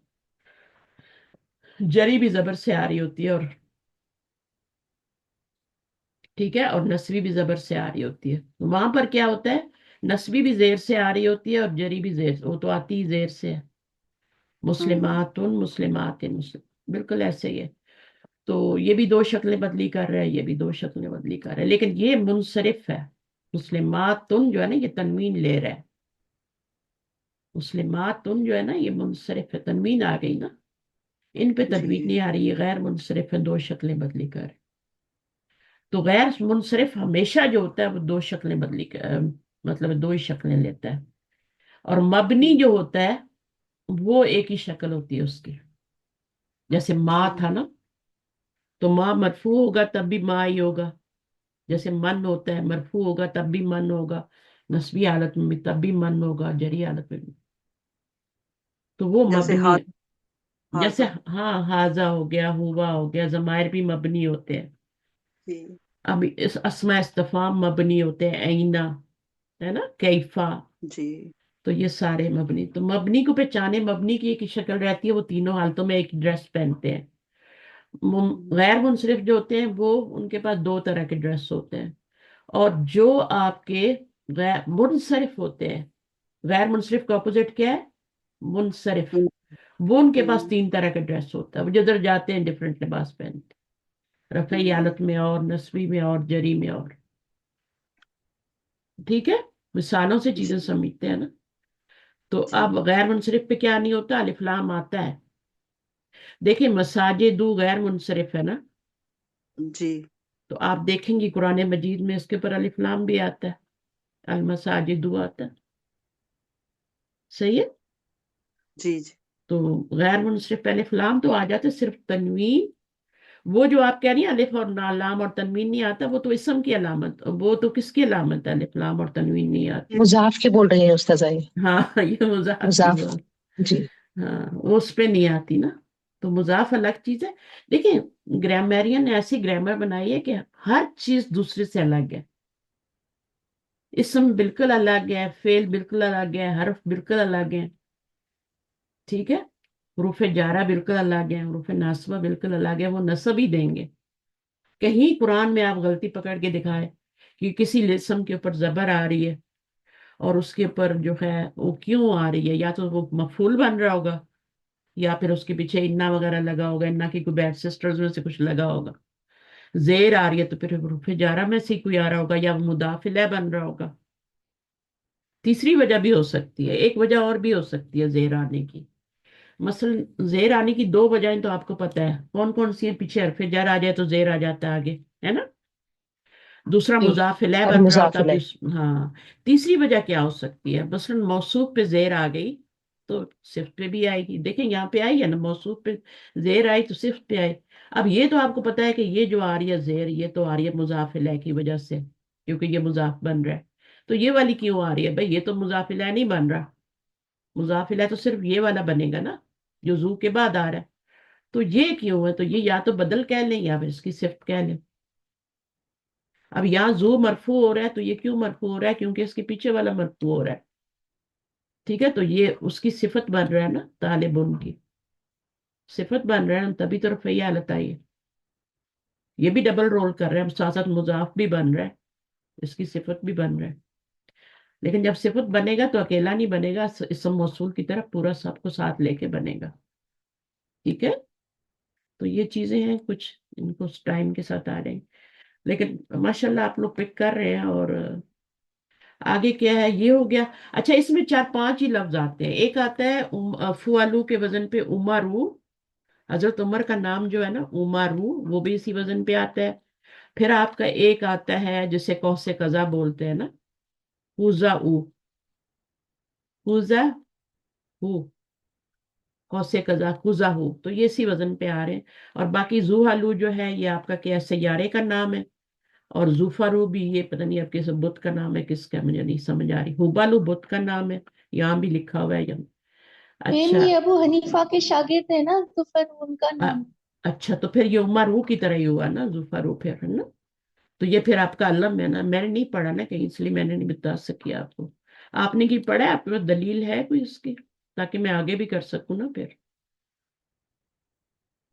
जरी भी जबर से आ रही होती है, और ठीक है, और नस्बी भी जबर से आ रही होती है। वहां पर क्या होता है? नस्बी भी जेर से आ रही होती है और जरी भी जेर, वो तो आती ही जेर से है। हम्म मुस्लिमातुन, मुस्लिमातिन, मुस्लिम, बिल्कुल ऐसे ही है। तो ये भी दो शक्लें बदली कर रहा है, ये भी दो शक्लें बदली कर रहा है, लेकिन ये मुनसरिफ है। मुस्लिमातुन जो है ना, ये तनवीन ले रहा है। मुस्लिमातुन जो है ना, ये मुनसरिफ है, तनवीन आ गई ना। इन पे तनवीन जी नहीं आ रही, ये गैर मुनसरिफ है, दो शक्लें बदली कर। तो गैर मुनसरिफ हमेशा जो होता है वो दो शक्लें बदली कर, मतलब दो ही शक्लें लेता है। और मबनी जो होता है वो एक ही शक्ल होती है उसकी। जैसे माँ था ना, तो माँ मरफू होगा तब भी माँ ही होगा। जैसे मन होता है, मरफू होगा तब भी मन होगा, नस्बी हालत में भी तब भी मन होगा, जरी हालत में भी। तो वो जैसे मबनी हाथ है। जैसे हाजा। हाँ, हाजा हो गया, हुआ हो गया, जमायर भी मबनी होते हैं। जी अब इस अस्मा इस्तफाम मबनी होते हैं, ऐना, है ना, कैफा। जी तो ये सारे मबनी, तो मबनी को पहचाने, मबनी की एक ही शक्ल रहती है, वो तीनों हालतों में एक ही ड्रेस पहनते हैं। गैर मुनसरिफ जो होते हैं वो, उनके पास दो तरह के ड्रेस होते हैं। और जो आपके गैर मुनसरिफ होते हैं, गैर मुनसरिफ का अपोजिट क्या है? मुनसरिफ। हम्म वो उनके पास हम्म, तीन तरह के ड्रेस होता है, वो जिधर जाते हैं डिफरेंट लिबास पहनते हैं, रफ़ई हम्म, हालत में और, नस्बी में और, जरी में और। ठीक है, मिसालों से चीजें जी समझते हैं ना। तो अब जी गैर मुनसरिफ पे क्या नहीं होता? अलिफ लाम आता है। देखिए, मसाजिदु गैर मुनसरिफ है ना, जी तो आप देखेंगे कुरान मजीद में इसके ऊपर अलिफ लाम भी आता है, अल मसाजिदु आता है। सही है। जी जी तो गैर मुनसरिफ पे अलिफ लाम तो आ जाते, सिर्फ तनवीन, वो जो आप कह रही हैं अलिफ और लाम और तनवीन नहीं आता, वो तो इसम की अलामत, वो तो किसकी अलामत है? अलिफ लाम और तनवीन नहीं आती। मुजाफ की बोल रही है उस्ताजा ये। हाँ ये मुजाफ की मुजाफ। बात। जी। हाँ वो उस पे नहीं आती ना। तो मुजाफ अलग चीज है। देखिए, ग्रामरियन ने ऐसी ग्रामर बनाई है कि हर चीज दूसरे से अलग है। इसम बिल्कुल अलग है, फेल बिल्कुल अलग है, हर्फ बिल्कुल अलग है। ठीक है, हरूफ जारा बिल्कुल अलग है, हरूफ नासबा बिल्कुल अलग है, वो नसब ही देंगे। कहीं कुरान में आप गलती पकड़ के दिखाए कि किसी लिस्म के ऊपर जबर आ रही है, और उसके ऊपर जो है वो क्यों आ रही है, या तो वो मफूल बन रहा होगा, या फिर उसके पीछे इन्ना वगैरह लगा होगा, इन्ना की कोई बैड सिस्टर्स में से कुछ लगा होगा। जेर आ रही है तो फिर हरूफ जारा में से कोई आ रहा होगा, या वो मुदाफिल बन रहा होगा। तीसरी वजह भी हो सकती है, एक वजह और भी हो सकती है जेर आने की। मसलन जेर आने की दो वजहें तो आपको पता है कौन कौन सी है। पीछे हरफ जर आ जाए तो जेर आ जाता है आगे, है ना। दूसरा जी। मुजाफिल और बन रहा होता मुजाफिल भी है। हाँ। तीसरी वजह क्या हो सकती है? मसलन मौसूफ पे जेर आ गई तो सिफ्त पे भी आएगी। देखें यहाँ पे आई है ना, मौसूफ पे जेर आई तो सिफ्त पे आई। अब ये तो आपको पता है कि ये जो आ रही है जेर, ये तो आ रही है मुजाफिल की वजह से, क्योंकि ये मुजाफ बन रहा है। तो ये वाली क्यों आ रही है भाई? ये तो मुजाफिल नहीं बन रहा। मुजाफिल तो सिर्फ ये वाला बनेगा ना, जो जू के बाद आ रहा है। तो ये क्यों है? तो ये या तो बदल कह लें या फिर इसकी सिफ्त कह लें। अब यहाँ जू मरफू हो रहा है, तो ये क्यों मरफू हो रहा है? क्योंकि इसके पीछे वाला मरफू हो रहा है। ٹھیک ہے، تو یہ اس کی صفت بن رہا ہے نا، طالبن کی صفت بن رہا ہے، تبھی تو رفعی حالت آئی ہے. یہ بھی ڈبل رول کر رہے ہیں، ساتھ ساتھ مضاف بھی بن رہا ہے، اس کی صفت بھی بن رہا ہے. لیکن جب صفت بنے گا تو اکیلا نہیں بنے گا، اسم موصول کی طرف پورا سب کو ساتھ لے کے بنے گا. ٹھیک ہے، تو یہ چیزیں ہیں کچھ، ان کو ٹائم کے ساتھ آ رہے ہیں، لیکن ماشاءاللہ آپ لوگ پک کر رہے ہیں. اور آگے کیا ہے، یہ ہو گیا. اچھا، اس میں 4-5 ہی لفظ آتے ہیں. ایک آتا ہے فعلو کے وزن پہ عمرو، حضرت عمر کا نام جو ہے نا عمرو، وہ بھی اسی وزن پہ آتا ہے. پھر آپ کا ایک آتا ہے جسے قوس قزح بولتے ہیں نا، قزح، قزح، قوس قزح، قزح، تو یہ اسی وزن پہ آ رہے ہیں. اور باقی زحل جو ہے یہ آپ کا کیا سیارے کا نام ہے. اور زوفارو بھی یہ پتہ نہیں آپ کے بت کا نام ہے کس کا، مجھے نہیں سمجھ آ رہی. ہوبالو بت کا نام ہے، یہاں بھی لکھا ہوا ہے یہاں. میم اچھا. یہ ابو حنیفہ کے شاگرد ہے نا، تو پھر ان کا نام. اچھا، تو پھر یہ عمرو کی طرح ہی ہوا نا، زوفارو پھر ہے نا. تو یہ پھر آپ کا علم ہے نا، میں نے نہیں پڑھا نا کہیں، اس لیے میں نے نہیں بتا سکی آپ کو. آپ نے کی پڑھا ہے؟ آپ کے پاس دلیل ہے کوئی اس کی، تاکہ میں آگے بھی کر سکوں نا. پھر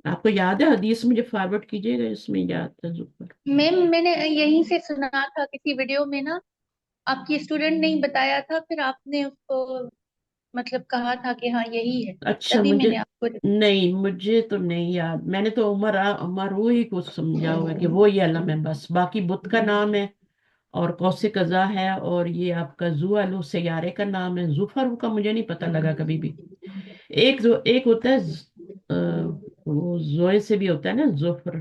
آپ کو یاد ہے حدیث مجھے فارورڈ کیجیے گا، اس میں یاد ہے زفر. میم میں نے یہیں سے سنا تھا کسی ویڈیو میں نا، آپ کی اسٹوڈنٹ نے ہی بتایا تھا، پھر آپ نے اس کو مطلب کہا تھا کہ ہاں یہی ہے، اچھا، تبھی میں مجھے نے آپ کو. نہیں، مجھے تو نہیں یاد. میں نے تو عمرو ہی کو سمجھا ہوا ہے کہ وہ یہ علم ہے بس. باقی بت کا نام ہے اور قوس قزح ہے، اور یہ آپ کا زحل سیارے کا نام ہے. زفر کا مجھے نہیں پتہ لگا کبھی بھی. ایک ہوتا ہے وہ زوئے سے بھی ہوتا ہے نا زفر،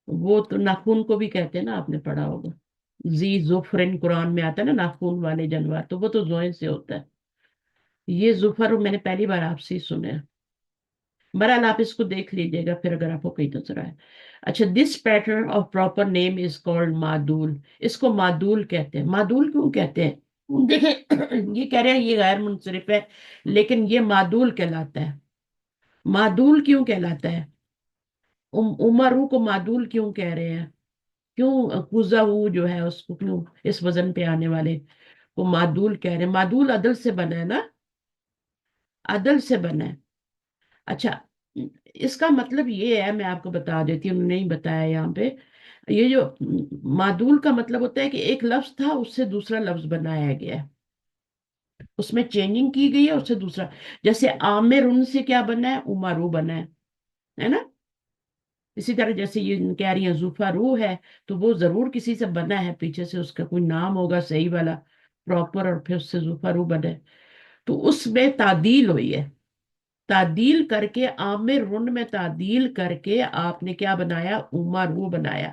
وہ تو ناخون کو بھی کہتے ہیں نا، آپ نے پڑھا ہوگا. زی زفرن قرآن میں آتا ہے نا، ناخون والے جانور، تو وہ تو زوئے سے ہوتا ہے. یہ زفر میں نے پہلی بار آپ سے ہی سنا ہے. بہرحال آپ اس کو دیکھ لیجیے گا پھر اگر آپ کو کہیں نظر آئے. اچھا، this pattern of proper name is called معدول. اس کو معدول کہتے ہیں. معدول کیوں کہتے ہیں؟ دیکھیں یہ کہہ رہے ہیں یہ غیر منصرف ہے، لیکن یہ معدول کہلاتا ہے. معدول کیوں کہلاتا ہے؟ عمرو کو معدول کیوں کہہ رہے ہیں؟ کیوں قزح جو ہے اس کو کیوں اس وزن پہ آنے والے کو معدول کہہ رہے ہیں؟ معدول عدل سے بنا ہے نا، عدل سے بنا ہے. اچھا، اس کا مطلب یہ ہے، میں آپ کو بتا دیتی ہوں، انہوں نے نہیں بتایا یہاں پہ. یہ جو معدول کا مطلب ہوتا ہے کہ ایک لفظ تھا، اس سے دوسرا لفظ بنایا گیا ہے، اس میں چینجنگ کی گئی ہے، اس سے دوسرا. جیسے عامر ان سے کیا بنا ہے؟ عمرو بنا ہے نا. اسی طرح جیسے یہ کہہ رہی ہیں زفارو ہے، تو وہ ضرور کسی سے بنا ہے، پیچھے سے اس کا کوئی نام ہوگا صحیح والا پراپر، اور پھر اس سے زفارو بنا ہے. تو اس میں تعدیل ہوئی ہے. تعدیل کر کے عامر رن میں تعدیل کر کے آپ نے کیا بنایا؟ عمرو بنایا.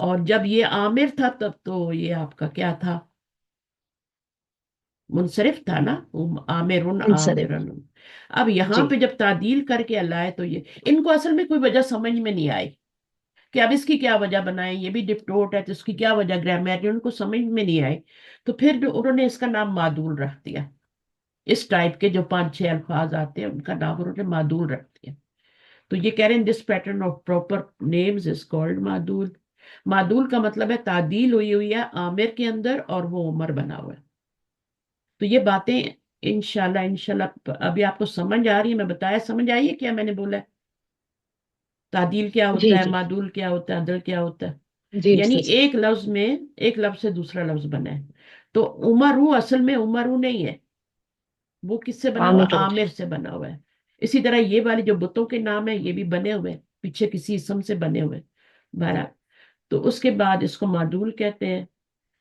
اور جب یہ عامر تھا تب تو یہ آپ کا کیا تھا؟ منصرف تھا نا، عامرن منصرف. عامرن. اب یہاں جی. پہ جب تعدیل کر کے لائے تو یہ ان کو اصل میں کوئی وجہ سمجھ میں نہیں آئی کہ اب اس کی کیا وجہ بنائیں. یہ بھی ڈپٹوٹ ہے تو اس کی کیا وجہ، گرامیر ان کو سمجھ میں نہیں آئی. تو پھر انہوں نے اس کا نام معدول رکھ دیا. اس ٹائپ کے جو 5-6 الفاظ آتے ہیں ان کا نام انہوں نے معدول رکھ دیا. تو یہ کہہ رہے ہیں this pattern of proper names is called معدول. معدول کا مطلب ہے تعدیل ہوئی ہے عامر کے اندر اور وہ عمر بنا ہوا ہے. تو یہ باتیں انشاءاللہ ابھی آپ کو سمجھ آ رہی ہے؟ میں بتایا سمجھ آئی ہے کیا میں نے بولا ہے؟ تعدیل کیا جی ہوتا ہے، جی معدول کیا ہوتا ہے، عدل کیا ہوتا ہے. جی یعنی استاذ. ایک لفظ میں ایک لفظ سے دوسرا لفظ بنا ہے. تو عمرو اصل میں عمرو نہیں ہے، وہ کس سے بنا ہوا؟ عامر. عامر سے بنا ہوا ہے. اسی طرح یہ والے جو بتوں کے نام ہیں یہ بھی بنے ہوئے پیچھے کسی اسم سے بنے ہوئے. بہرحال تو اس کے بعد اس کو معدول کہتے ہیں.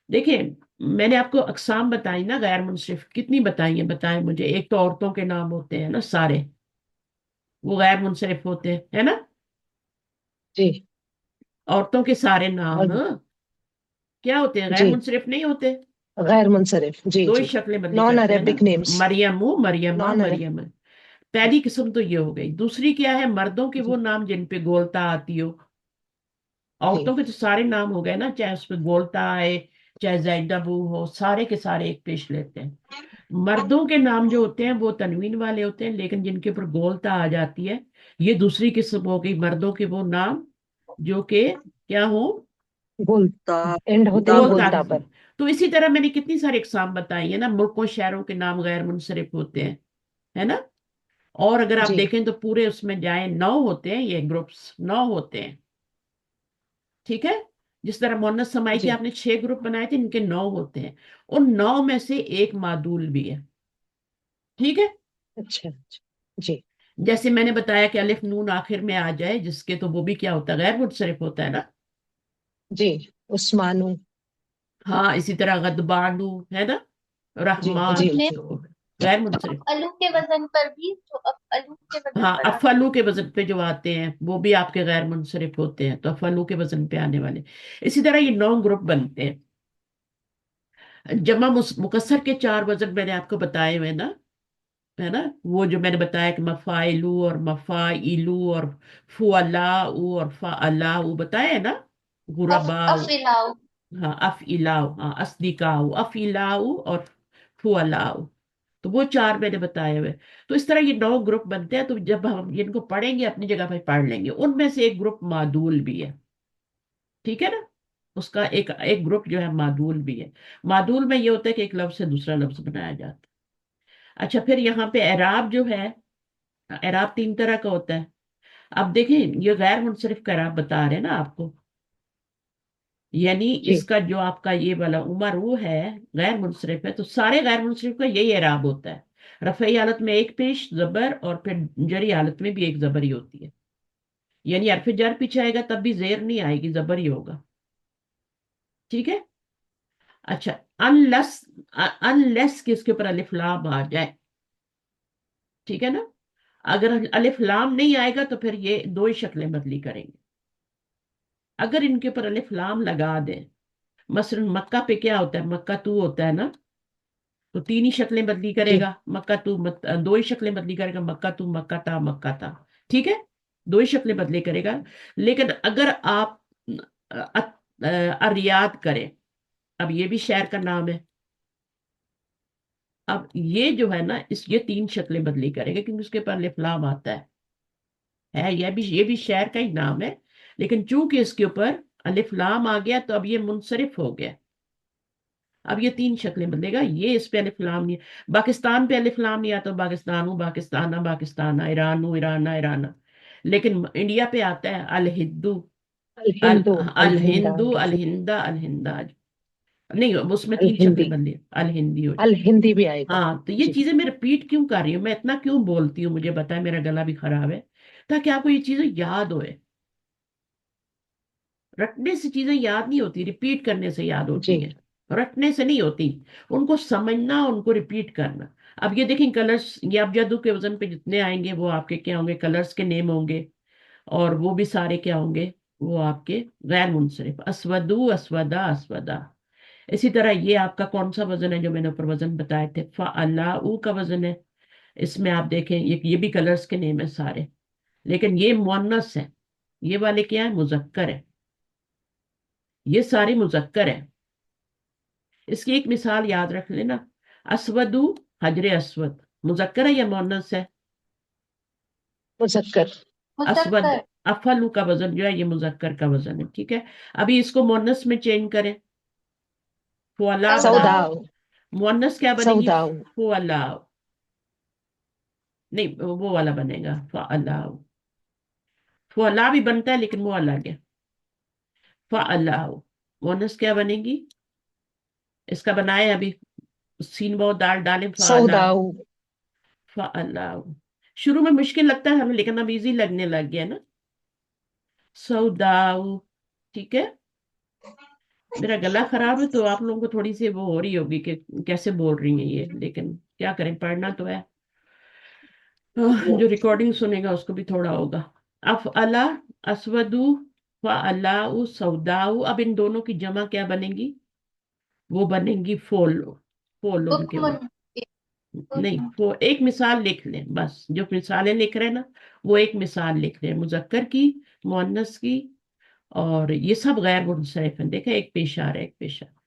دیکھیں میں نے آپ کو اقسام بتائی نا غیر منصرف، کتنی بتائی ہیں بتائیں مجھے. ایک تو عورتوں کے نام ہوتے ہیں نا سارے، وہ غیر منصرف ہوتے ہیں ہے نا. جی. عورتوں کے سارے اور نام کیا ہوتے ہیں؟ غیر جی منصرف نہیں ہوتے. غیر منصرف. جی دو ہی جی. شکلیں بندی نان کرتے ہیں نا، عربک نیمس. مریم، مریمہ، نان عرب. مریم. پہلی قسم تو یہ ہو گئی. دوسری کیا ہے؟ مردوں کے جی وہ نام جن پہ گولتا آتی ہو. جی عورتوں کے تو سارے نام ہو گئے نا، چاہے اس پہ گولتا آئے چاہے زیڈبو ہو، سارے کے سارے ایک پیش لیتے ہیں. مردوں کے نام جو ہوتے ہیں وہ تنوین والے ہوتے ہیں، لیکن جن کے اوپر گولتا آ جاتی ہے یہ دوسری قسم ہو گئی. مردوں کے وہ نام جو کہ کیا ہوں؟ गोल ता एंड होते ही गोल गोल गोल ताक ता पर। तो इसी तरह मैंने कितनी सारी इकसाम बताई है ना, मुल्कों शहरों के नाम गैर मुनसरिफ होते हैं, है ना। और अगर आप जी देखें तो पूरे उसमें जाए 9 होते हैं, ये ग्रुप्स 9 होते हैं, ठीक है। जिस तरह मोहम्मद समाई के जी। आपने 6 ग्रुप बनाए थे, इनके 9 होते हैं। उन 9 में से एक मादूल भी है, ठीक है। अच्छा अच्छा। जी जैसे मैंने बताया कि अलिफ नून आखिर में आ जाए जिसके, तो वो भी क्या होता है, गैर मुनसरिफ होता है ना। जी। उस्मानु। हाँ, इसी तरह गदबानु, है ना, जी जी रहमान, आपने जी। गैर मुनसरिफ। अलू के वजन पर भी, जो अब अलू के वजन हाँ, पर आते अफलू के वजन पे जो आते हैं वो भी आपके गैर मुनसरिफ होते हैं, तो अफलू के वजन पे आने वाले। इसी तरह ये 9 ग्रुप बनते हैं। मुकस्सर के 4 वजन मैंने आपको बताए हुए ना, है ना। वो जो मैंने बताया कि मफाइलू और मफाइलू और फुअलाऊ और फाअलाऊ बताए है ना, गुरबाऊ। अफिलाओ। हाँ, अफइलाऊ, हाँ, अस्दिकाऊ, अफइलाऊ और फुअलाऊ। तो वो 4 मैंने बताए हुए। तो इस तरह ये 9 ग्रुप बनते हैं, तो जब हम इनको पढ़ेंगे अपनी जगह पे पढ़ लेंगे। उनमें से एक ग्रुप मादूल भी है, ठीक है ना। उसका एक एक ग्रुप जो है मादूल भी है। मादूल में ये होता है कि एक लफ्ज से दूसरा लफ्ज बनाया जाता है। अच्छा, फिर यहाँ पे एराब जो है, एराब 3 तरह का होता है। अब देखें, ये गैर मुनसरिफ का एराब बता रहे हैं ना आपको, यानी जी इसका जो आपका ये वाला उमर वो है, गैर मुनसरिफ है, तो सारे गैर मुनसरिफ का यही एराब होता है। रफ़ई हालत में एक पेश जबर, और फिर जरी हालत में भी एक जबर ही होती है। यानी हरफ जर पीछे आएगा तब भी जेर नहीं आएगी, जबर ही होगा, ठीक है। अच्छा, अनलेस, अनलेस कि इसके ऊपर अलिफ लाम आ जाए, ठीक है ना। अगर अलिफ लाम नहीं आएगा तो फिर ये 2 ही शक्लें बदली करेंगे। अगर इनके ऊपर अलिफ लाम लगा दें, मसलन मक्का पे क्या होता है, मक्का तू होता है ना, तो 3 ही शक्लें बदली जी। करेगा, मक्का तू 2 ही शक्लें बदली करेगा, मक्का तू मक्का था, ठीक है। 2 ही शक्लें बदली करेगा। लेकिन अगर आप अरियाद करें, अब ये भी शहर का नाम है, अब ये जो है ना, ये 3 शक्लें बदली करेगा, क्योंकि उसके ऊपर अलिफ लाम आता है, ये भी शहर का ही नाम है। लेकिन चूंकि इसके ऊपर अलिफ लाम आ गया, तो अब ये मुनसरिफ हो गया। अब ये 3 शक्लें बदलेगा, ये इस पे अलिफ लाम नहीं है। पाकिस्तान पे अलिफ लाम नहीं आता, पाकिस्तान हूँ पाकिस्ताना पाकिस्ताना, ईरान हूँ ईराना ईराना। लेकिन इंडिया पे आता है अल हिंदू, अल अल हिंदू अल अल हिंदा हिंदू, अल जी। हिंदा, अल हिंदा। नहीं, उसमें अल 3 शक्लें हिंदी। बदली, अल हिंदी हो अल जाए। हिंदी भी आएगा। हाँ, तो ये जी चीजें मैं रिपीट क्यों कर रही हूँ, मैं इतना क्यों बोलती हूँ, मुझे पता है मेरा गला भी खराब है, ताकि आपको ये चीजें याद होए। रटने से चीजें याद नहीं होती, रिपीट करने से याद होती जी हैं। रटने से नहीं होती, उनको समझना, उनको रिपीट करना। अब ये देखें, कलर्स, ये अब जादू के वजन पे जितने आएंगे वो आपके क्या होंगे, कलर्स के नेम होंगे। और वो भी सारे क्या होंगे, वो आपके गैर मुनसरिफ, अस्वदू अस्वदा अस्वदा। इसी तरह ये आपका कौन सा वजन है जो मैंने ऊपर वजन बताए थे, फ़अलाऊ का वजन है। इसमें आप देखें, ये भी कलर्स के नेम है सारे, लेकिन ये मुअन्नस है, ये वाले क्या है, मुजक्कर है। ये सारी मुजक्कर है। इसकी एक मिसाल याद रख लेना, अस्वदु, हजर अस्वद, मुजक्कर है या मुअन्नस है। मुजक्कर। अस्वद, मुजक्कर। अफलू का वजन जो है ये मुजक्कर का वजन है, ठीक है। अभी इसको मुअन्नस में चेंज करें, फुअला बना, सौदाओ। सौदाओ। मुअन्नस क्या बनेगी, सौदाओ। फुअला, नहीं वो वाला बनेगा फअला। फुअला भी बनता है लेकिन वो अलग है, फअला। मुअन्नस क्या बनेगी, इसका बनाए अभी, सीन बहुत दाल डालें, फअला, सौदाऊ। फअला। शुरू में मुश्किल लगता है हमें, लेकिन अब इजी लगने लग गया ना, सौदाऊ, ठीक है। मेरा गला खराब है तो आप लोगों को थोड़ी सी वो हो रही होगी कि कैसे बोल रही हैं ये, लेकिन क्या करें, पढ़ना तो है। जो रिकॉर्डिंग सुनेगा उसको भी थोड़ा होगा। अफ अला, असवदु, फ़अलाउ, सौदाउ। अब इन दोनों की जमा क्या बनेगी, वो बनेगी फोलो, फोलो उनके वो। बुकमुन। नहीं, वो एक मिसाल लिख लें बस, जो मिसालें लिख रहे हैं ना, वो एक मिसाल लिख लें, मुजक्कर की, मुअन्नस की। और ये सब गैर मुनसरिफ है, देखा, एक पेश आ रहा है, एक पेश आ रहा है।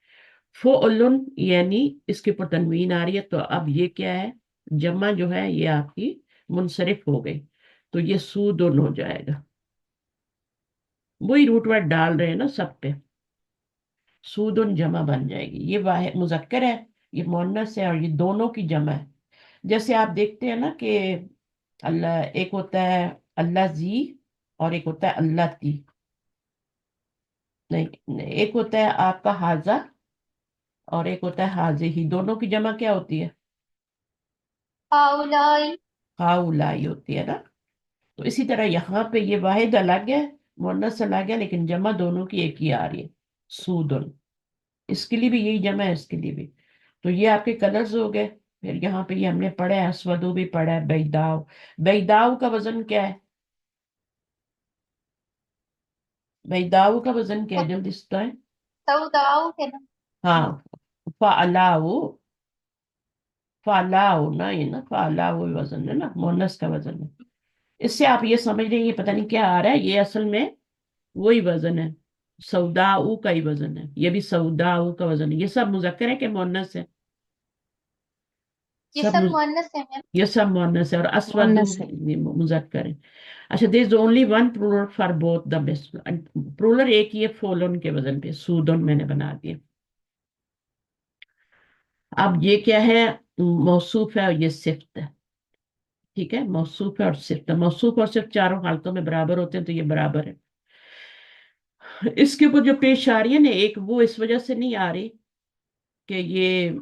फोउलुन, यानी इसके ऊपर तनवीन आ रही है, तो अब ये क्या है, जमा जो है ये आपकी मुनसरिफ हो गई, तो ये सूदुन हो जाएगा। वही रूट वर्ड डाल रहे हैं ना सब पे, सूदुन जमा बन जाएगी। ये वाहिद मुजक्कर है, ये मुअन्नस है, और ये दोनों की जमा है। जैसे आप देखते हैं ना कि अल्लाह, एक होता है अल्लाह जी और एक होता है अल्लाह ती। नहीं, एक होता है आपका हाजा और एक होता है हाजे ही। दोनों की जमा क्या होती है? हाउलाई। हाउलाई होती है ना। तो इसी तरह यहाँ पे ये वाहिद अलग है, मुअन्नस अलग है, लेकिन जमा दोनों की एक ही आ रही है, सूदुन। इसके लिए भी यही जमा है, इसके लिए भी। तो ये आपके कलर्स हो गए। फिर यहाँ पे ये हमने पढ़ा है, अस्वदु भी पढ़ा है, बैदाव। बैदाव का वजन क्या है? बैदाव का वजन क्या है, जल्दी से बताएं। सऊदाओ है ना। हाँ, फालाऊ। फालाऊ ना, ये ना फालाऊ वजन है ना, मुअन्नस का वजन है। इससे आप ये समझ रहे हैं, ये पता नहीं क्या आ रहा है, ये असल में वही वजन है, सऊदाऊ का ही वजन है। ये भी सऊदाऊ का वजन है। ये सब मुजक्कर है कि मुअन्नस है? ये सब सब मुअन्नस है मैम। ये सब मुअन्नस है, और अस्वदु मुअन्नस है। ये मुजक्कर है। अच्छा, there is only one plural for both the best. Plural एक ही है फोलन के वजन पे, सूदन मैंने बना दिया। अब ये क्या है? मौसूफ है और ये सिफ्त है। ठीक है, मौसूफ है और सिफ्त है। मौसूफ और सिफ्त चारों हालतों में बराबर होते हैं, तो ये बराबर है। इसके ऊपर जो पेश आ रही है ना, एक वो इस वजह से नहीं आ रही कि ये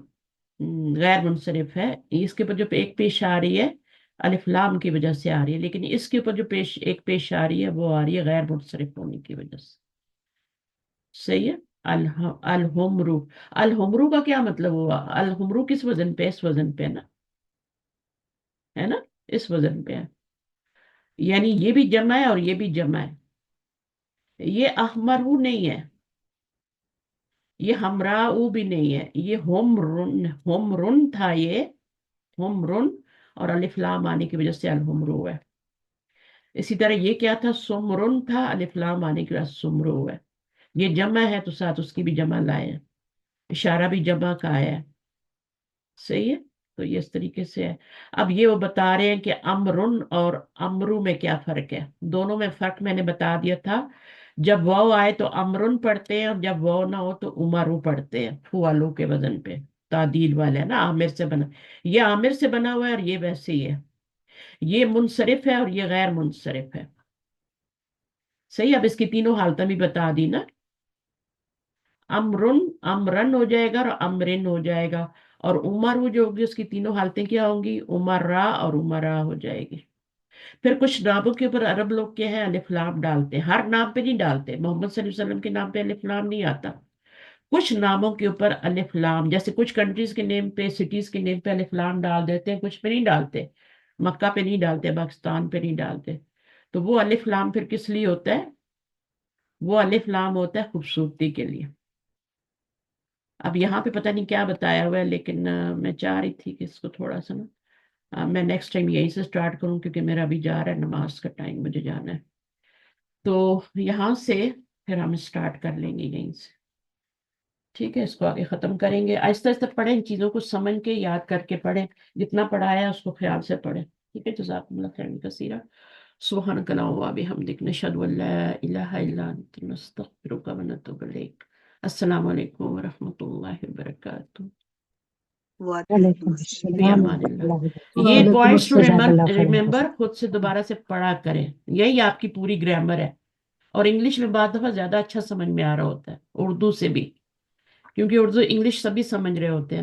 गैर मुनसरिफ है। इसके ऊपर जो एक पेश आ रही है अलिफ लाम की वजह से आ रही है, लेकिन इसके ऊपर जो एक पेश आ रही है वो आ रही है गैर मुनसरिफ होने की वजह से। सही है। अलहुमरू। अलहुमरू का क्या मतलब हुआ? अलहुमरू किस वजन पे? इस वजन पे ना, है ना, इस वजन पे है। यानी ये भी जमा है और ये भी जमा है। ये अहमरू नहीं है, ये हमराऊ भी नहीं है, ये होमरुन। होमरुन था ये, होमरुन, और अलिफ लाम आने की वजह से अलहुमरू है। इसी तरह ये क्या था? सुमरुन था, अलिफ लाम आने की वजह से सुमरू है। ये जमा है तो साथ उसकी भी जमा लाए हैं, इशारा भी जमा का आया है। सही है। तो ये इस तरीके से है। अब ये वो बता रहे हैं कि अमरुन और अमरू में क्या फर्क है। दोनों में फर्क मैंने बता दिया था। जब वाव आए तो अमरुन पढ़ते हैं, और जब वाव ना हो तो उमरू पढ़ते हैं, फुआलू के वजन पे। तादील वाला है ना, आमिर से बना। ये आमिर से बना हुआ है और ये वैसे ही है। ये मुनसरिफ है और ये गैर मुनसरिफ है। सही। अब इसकी तीनों हालतें भी बता दी ना। अमरुन अमरन हो जाएगा और अमरिन हो जाएगा। और उमर जो होगी उसकी तीनों हालतें क्या होंगी? उमर्रा और उमरा हो जाएगी। फिर कुछ नामों के ऊपर अरब लोग क्या है, अलिफ लाम डालते हैं। हर नाम पे नहीं डालते। मोहम्मद सल्लल्लाहु अलैहि वसल्लम के नाम पे अलिफ लाम नहीं आता। कुछ नामों के ऊपर अलिफ लाम, जैसे कुछ कंट्रीज के नेम पे, सिटीज के नेम पे अलिफ लाम डाल देते हैं, कुछ पे नहीं डालते। मक्का पे नहीं डालते, पाकिस्तान पे नहीं डालते। तो वो अलिफ लाम फिर किस लिए होता है? वो अलिफ लाम होता है खूबसूरती के लिए। अब यहाँ पे पता नहीं क्या बताया हुआ है, लेकिन मैं चाह रही थी कि इसको थोड़ा सा ना, मैं नेक्स्ट टाइम यहीं से स्टार्ट करूँ, क्योंकि मेरा अभी जा रहा है नमाज का टाइम, मुझे जाना है। तो यहाँ से फिर हम स्टार्ट कर लेंगे यहीं से। ठीक है, इसको आगे ख़त्म करेंगे। आहिस्ता आहिस्ता पढ़ें, इन चीज़ों को समझ के याद करके पढ़ें। जितना पढ़ाया है उसको ख्याल से पढ़ें। ठीक है, जज़ाकुमुल्लाह खैरन कसीरा। सुब्हानक अल्लाहुम्मा व बिहम्दिक, नशहदु अल्ला इलाहा इल्ला अंता, नस्तगफिरुका व नतूबु इलैक। अस्सलामु अलैकुम व रहमतुल्लाहि व बरकातुहू। वालेकुम फी अस्सलाम अमानिल्लाह। वरहमतुल्लाहि ये वालेकुम पॉइंट्स टू जज़ाकल्लाह खैरन रिमेम्बर खुद से दोबारा से पढ़ा करें। यही आपकी पूरी ग्रामर है। और इंग्लिश में बाद दफा ज्यादा अच्छा समझ में आ रहा होता है, उर्दू से भी, क्योंकि उर्दू इंग्लिश सभी समझ रहे होते हैं।